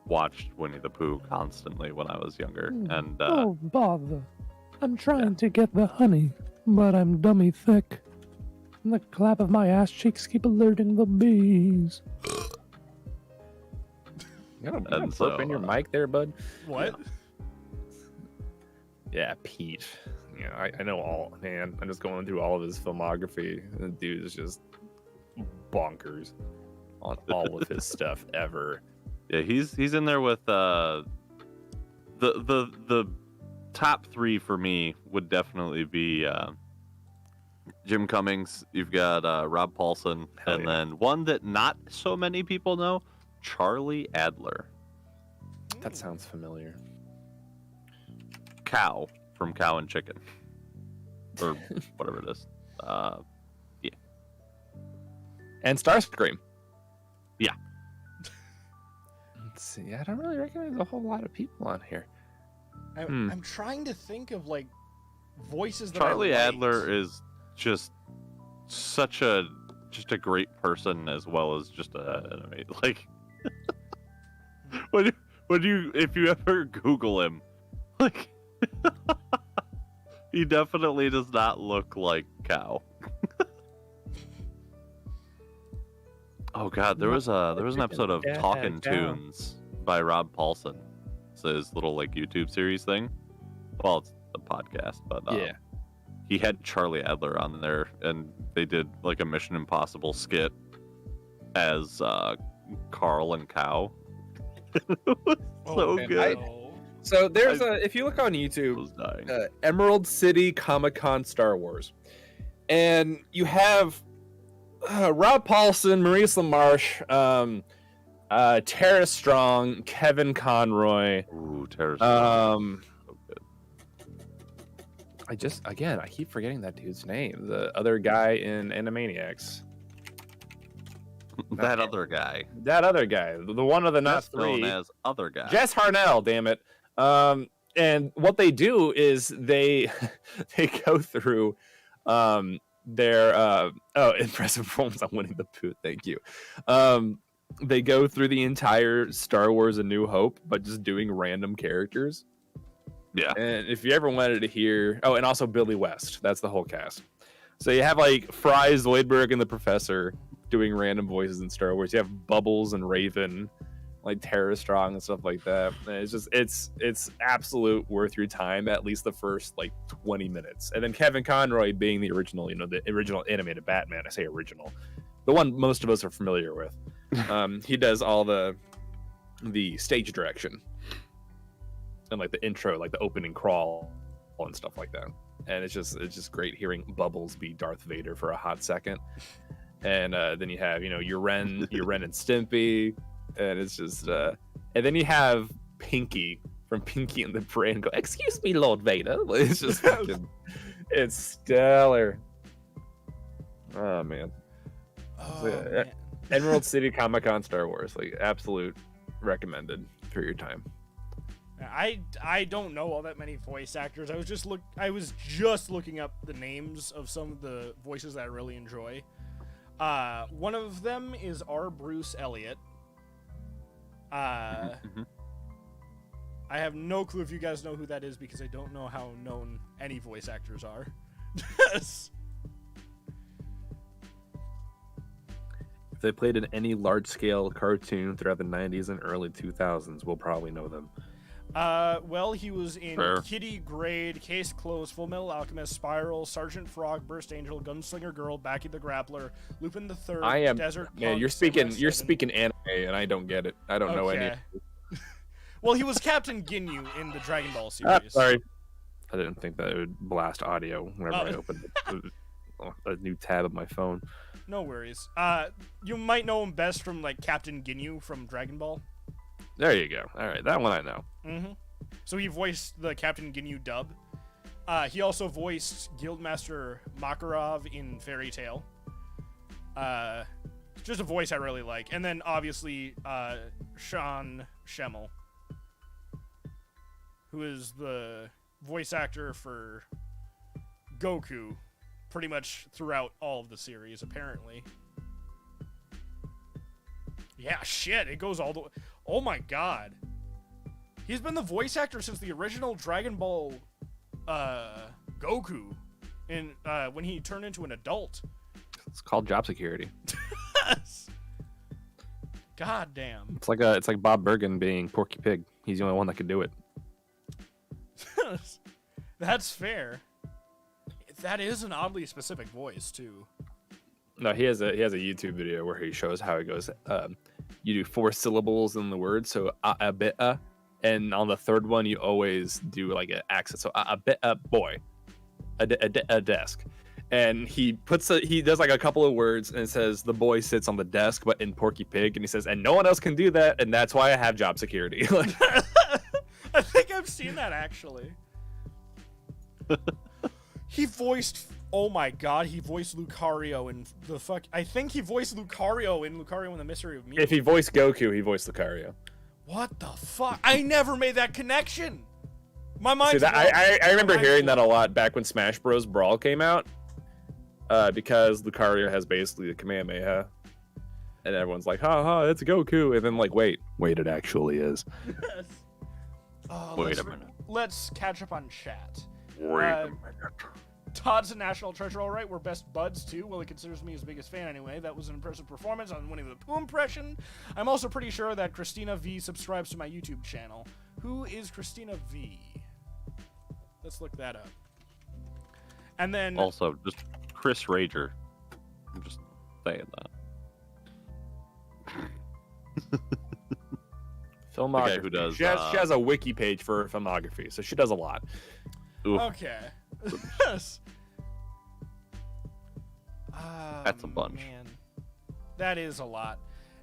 watched Winnie the Pooh constantly when I was younger. And oh bother. I'm trying to get the honey, but I'm dummy thick. And the clap of my ass cheeks keep alerting the bees. You got a burp in your mic there, bud? What? Yeah, Pete. Yeah, I know all, man. I'm just going through all of his filmography. The dude is just bonkers on all of his stuff ever. Yeah, he's in there with the top 3 for me would definitely be Jim Cummings. You've got Rob Paulson, and then one that not so many people know, Charlie Adler. That sounds familiar. Cow from Cow and Chicken, or whatever it is. Yeah. And Starscream. Yeah. Let's see. I don't really recognize a whole lot of people on here. I'm trying to think of like voices that Charlie I liked. Adler is just such a great person, as well as just an amazing, like when you if you ever Google him, like he definitely does not look like Cow. Oh god, there was an episode of Talkin' Tunes by Rob Paulson. It's his little like YouTube series thing. Well, it's a podcast, but yeah. He had Charlie Adler on there, and they did like a Mission Impossible skit as Carl and Cow. It was so man, good. So there's if you look on YouTube, Emerald City Comic-Con Star Wars, and you have Rob Paulson, Maurice LaMarche, Tara Strong, Kevin Conroy. Ooh, Tara Strong. So good. I keep forgetting that dude's name. The other guy in Animaniacs. That other guy. That other guy. The one of the not That's three. known as other guy. Jess Harnell, damn it. And what they do is they go through their impressive performance on Winnie the Pooh. Thank you. They go through the entire Star Wars: A New Hope, but just doing random characters. Yeah. And if you ever wanted to hear, and also Billy West, that's the whole cast. So you have like Fry Zoidberg and the Professor doing random voices in Star Wars. You have Bubbles and Raven, like Tara Strong and stuff like that. And it's absolute worth your time, at least the first like 20 minutes. And then Kevin Conroy being the original, the original animated Batman. I say original, the one most of us are familiar with. He does all the stage direction and like the intro, like the opening crawl and stuff like that. And it's just great hearing Bubbles be Darth Vader for a hot second. And then you have your Ren and Stimpy, and it's just and then you have Pinky from Pinky and the Brain go, "Excuse me, Lord Vader." It's just fucking, it's stellar. Oh man. Man. Emerald City Comic-Con Star Wars, like absolute recommended for your time. I don't know all that many voice actors. I was just looking up the names of some of the voices that I really enjoy. One of them is R. Bruce Elliott. I have no clue if you guys know who that is, because I don't know how known any voice actors are. If they played in any large-scale cartoon throughout the 90s and early 2000s, we'll probably know them. Well, he was in Kitty Grade, Case Closed, Full Metal Alchemist, Spiral, Sergeant Frog, Burst Angel, Gunslinger Girl, Backy the Grappler, Lupin the Third, Desert Punk. Man, you're speaking anime, and I don't get it. I don't know any. Well, he was Captain Ginyu in the Dragon Ball series. Sorry, I didn't think that it would blast audio whenever I opened a new tab of my phone. No worries. You might know him best from like Captain Ginyu from Dragon Ball. There you go. All right, that one I know. Mm-hmm. So he voiced the Captain Ginyu dub. He also voiced Guildmaster Makarov in Fairy Tail. Just a voice I really like. And then obviously Sean Schemmel, who is the voice actor for Goku pretty much throughout all of the series, apparently. Yeah, shit, it goes all the way. Oh my god. He's been the voice actor since the original Dragon Ball Goku when he turned into an adult. It's called job security. God damn. It's like Bob Bergen being Porky Pig. He's the only one that could do it. That's fair. That is an oddly specific voice too. No, he has a YouTube video where he shows how it goes. You do 4 syllables in the word, so a bit and on the third one you always do like an accent. So a desk, and he does like a couple of words and it says the boy sits on the desk, but in Porky Pig, and he says, and no one else can do that, and that's why I have job security. Like, I think I've seen that actually. He voiced. Oh my god, he voiced Lucario in the fuck. I think he voiced Lucario in Lucario and the Mystery of Mew. if he voiced Goku, he voiced Lucario. What the fuck? I never made that connection. My mind. See, I remember hearing that a lot back when Smash Bros. Brawl came out, because Lucario has basically the Kamehameha, and everyone's like, "Ha ha, it's Goku," and then like, wait, it actually is. Wait a minute. Let's catch up on chat. Wait a minute. Todd's a national treasure, all right. We're best buds, too. Well, he considers me his biggest fan anyway. That was an impressive performance on Winnie the Pooh impression. I'm also pretty sure that Christina V subscribes to my YouTube channel. Who is Christina V? Let's look that up. And then... Also, just Chris Rager. I'm just saying that. Filmography. The guy who does, she has a wiki page for her filmography, so she does a lot. Oof. Okay. That's a bunch. Man. That is a lot.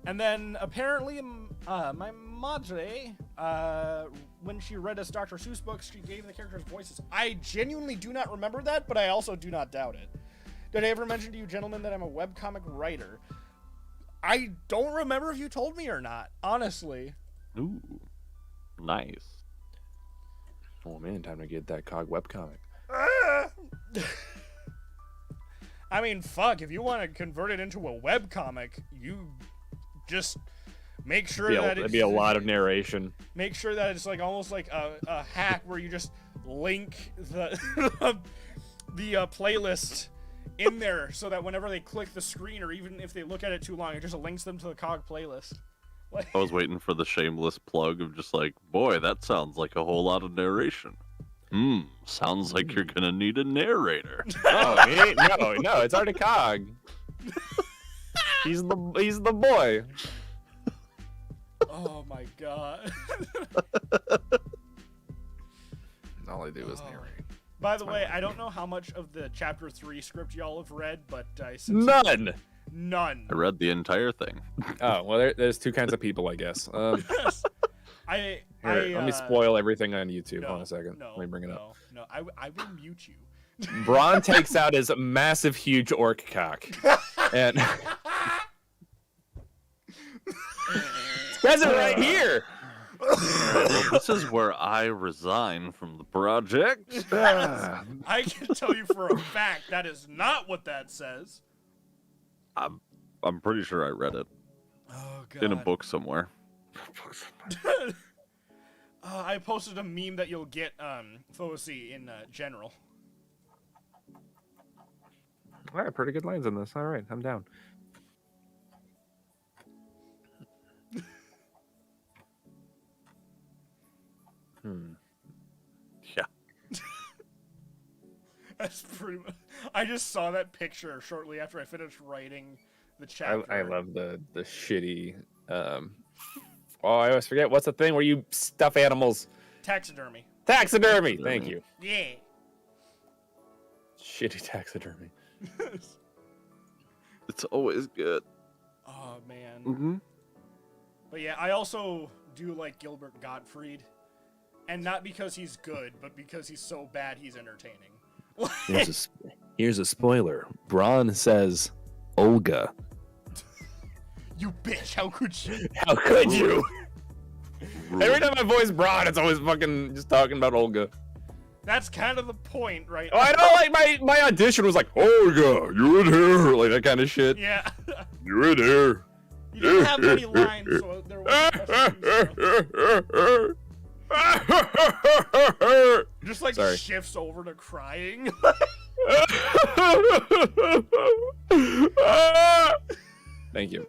And then apparently, my madre, when she read us Dr. Seuss books, she gave the characters voices. I genuinely do not remember that, but I also do not doubt it. Did I ever mention to you gentlemen that I'm a webcomic writer? I don't remember if you told me or not, honestly. Ooh, nice. Oh man, time to get that Cog webcomic. I mean, fuck, if you want to convert it into a webcomic, you just make sure that it'd be a lot of narration. Make sure that it's like almost like a hack where you just link the the playlist in there so that whenever they click the screen or even if they look at it too long, it just links them to the Cog playlist. Like, I was waiting for the shameless plug of just like, boy, that sounds like a whole lot of narration. Sounds like you're gonna need a narrator. No, it's already Cog. He's the boy. oh my god. All I do is narrate. By the way, I don't know how much of the chapter 3 script y'all have read, but None. None. I read the entire thing. Oh well, there's two kinds of people, I guess. Let me spoil everything on YouTube. No, Hold on a second. No, Let me bring it up. No, I will mute you. Brawn takes out his massive, huge orc cock, and says it right here. Well, this is where I resign from the project. I can tell you for a fact that is not what that says. I'm pretty sure I read it Oh god. in a book somewhere. I posted a meme that you'll get Foci in general. All right, pretty good lines in this. All right, I'm down. Yeah. That's pretty much. I just saw that picture shortly after I finished writing the chapter. I love the shitty. Oh, I always forget. What's the thing where you stuff animals? Taxidermy. Taxidermy. Thank you. Yeah. Shitty taxidermy. It's always good. Oh man. Mm-hmm. But yeah, I also do like Gilbert Gottfried, and not because he's good, but because he's so bad he's entertaining. Here's a spoiler. Brawn says Olga. You bitch! How could you? How could you? Every time I voice Brawn, it's always fucking just talking about Olga. That's kind of the point, right? Oh, I know. Like my audition was like, Olga, you in here, like that kind of shit. Yeah. You in here? You didn't have many lines, so there was just like Sorry. shifts over to crying. Thank you.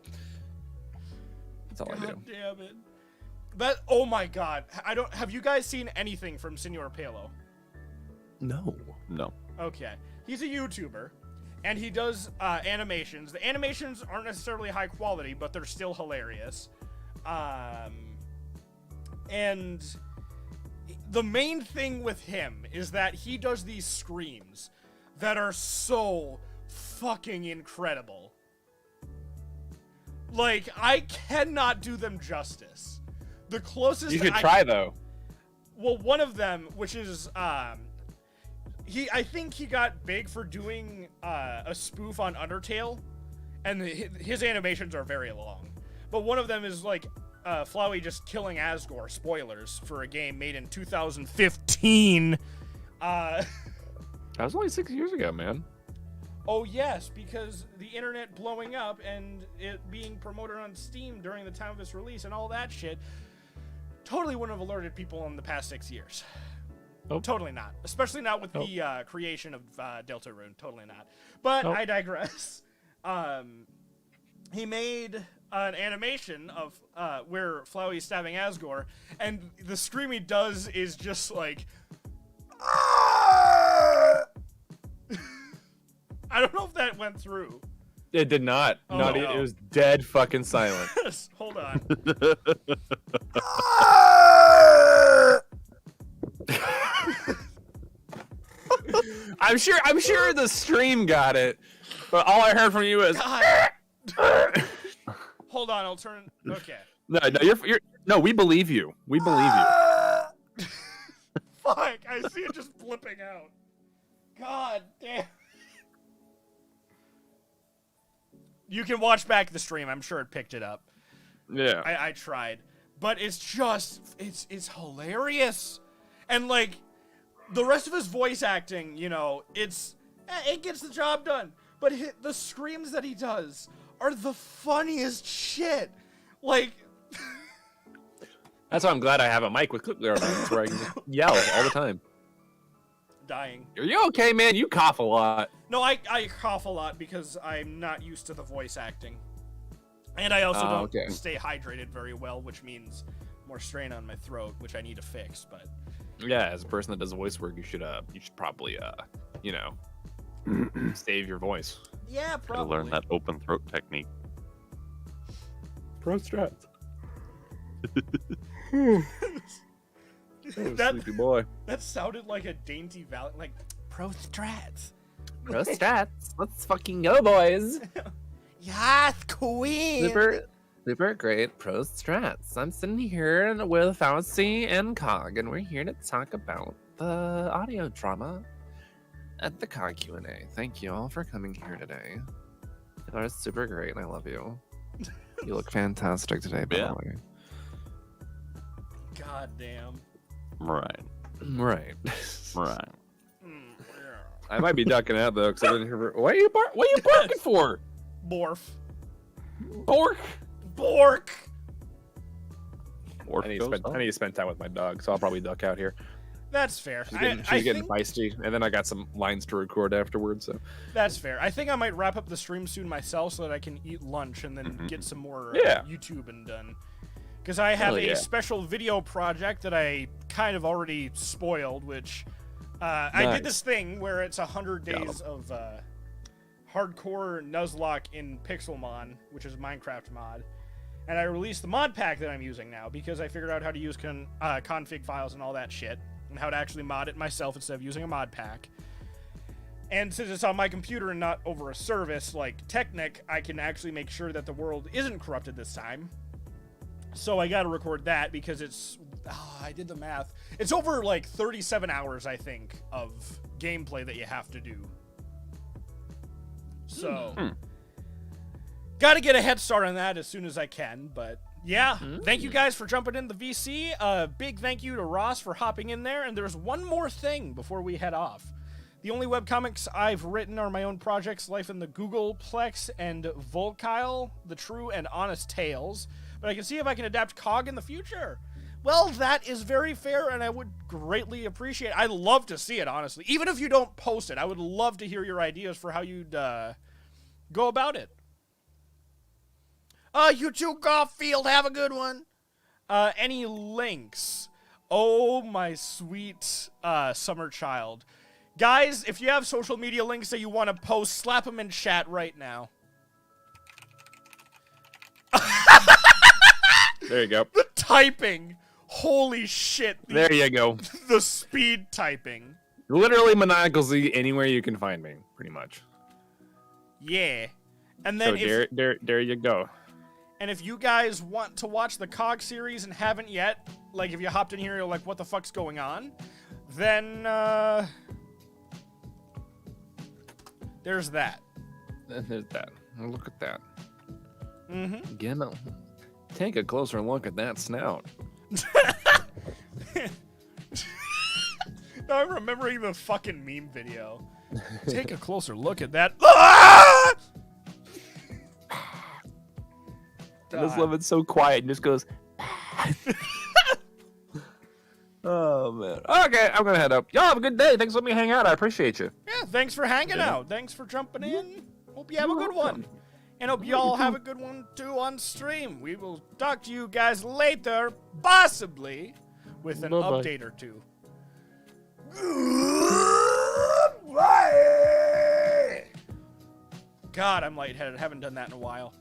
That's all I do. God damn it. That, oh my god. Have you guys seen anything from Senor Palo? No. No. Okay. He's a YouTuber, and he does animations. The animations aren't necessarily high quality, but they're still hilarious. And the main thing with him is that he does these screams that are so fucking incredible. Like, I cannot do them justice. The closest You should try though. Well, one of them, which is I think he got big for doing a spoof on Undertale, and his animations are very long. But one of them is like Flowey just killing Asgore. Spoilers for a game made in 2015. That was only 6 years ago, man. Oh yes, because the internet blowing up and it being promoted on Steam during the time of its release and all that shit totally wouldn't have alerted people in the past 6 years. Nope. Totally not. Especially not with the creation of Deltarune. Totally not. But I digress. He made an animation of where Flowey is stabbing Asgore, and the scream he does is just like... I don't know if that went through. It did not. Oh, Not no. It was dead fucking silent. Hold on. I'm sure the stream got it, but all I heard from you is. Hold on, I'll turn. Okay. No, you're. No, we believe you. We believe you. Fuck! I see it just flipping out. God damn. You can watch back the stream. I'm sure it picked it up. Yeah. I tried, but it's just it's hilarious, and like the rest of his voice acting, you know, it gets the job done. But the screams that he does are the funniest shit. Like. That's why I'm glad I have a mic with clip there, where I can just yell all the time. Dying. Are you okay, man? You cough a lot. No, I cough a lot because I'm not used to the voice acting. And I also don't stay hydrated very well, which means more strain on my throat, which I need to fix, but... Yeah, as a person that does voice work, you should probably, save your voice. Yeah, Gotta probably. learn that open throat technique. Pro strats. Sleepy boy. That sounded like a dainty valley, like, pro strats. Pro strats. Let's fucking go, boys. Yes, queen! Super great pro strats. I'm sitting here with Fausty and Cog, and we're here to talk about the audio drama at the Cog Q&A. Thank you all for coming here today. You are super great, and I love you. You look fantastic today, by the way. God damn. Right. Right. Right. I might be ducking out though, because I didn't hear. What are you barking for? Borf. Bork. Bork. Or I need to spend time with my dog, so I'll probably duck out here. That's fair. She's getting feisty, and then I got some lines to record afterwards. So that's fair. I think I might wrap up the stream soon myself, so that I can eat lunch and then get some more YouTube and done. Because I have a special video project that I kind of already spoiled, which I did this thing where it's 100 days of hardcore Nuzlocke in Pixelmon, which is a Minecraft mod. And I released the mod pack that I'm using now because I figured out how to use config files and all that shit, and how to actually mod it myself instead of using a mod pack. And since it's on my computer and not over a service like Technic, I can actually make sure that the world isn't corrupted this time. So I gotta record that because it's... I did the math. It's over like 37 hours, I think, of gameplay that you have to do. So... Gotta get a head start on that as soon as I can, but... Yeah, thank you guys for jumping in the VC. Big thank you to Ross for hopping in there. And there's one more thing before we head off. The only webcomics I've written are my own projects, Life in the Googleplex and Volkyle, The True and Honest Tales. But I can see if I can adapt Cog in the future. Well, that is very fair, and I would greatly appreciate it. I'd love to see it, honestly. Even if you don't post it, I would love to hear your ideas for how you'd go about it. You too, Garfield. Have a good one. Any links? Oh, my sweet summer child. Guys, if you have social media links that you want to post, slap them in chat right now. There you go. The typing. Holy shit. There you go. The speed typing. Literally maniacal Z anywhere you can find me, pretty much. Yeah. And then So there you go. And if you guys want to watch the Cog series and haven't yet, like if you hopped in here, you're like, what the fuck's going on? Then, there's that. There's that. Look at that. Mm-hmm. Again, take a closer look at that snout. Now I'm remembering the fucking meme video. Take a closer look at that. Ah! I just love it so quiet and just goes. Oh man. Okay, I'm gonna head up. Y'all have a good day. Thanks for letting me hang out. I appreciate you. Yeah, thanks for hanging out. Thanks for jumping in. Hope you have a good one. And hope y'all have a good one too on stream. We will talk to you guys later, possibly with an Bye-bye. update or two. God, I'm lightheaded. I haven't done that in a while.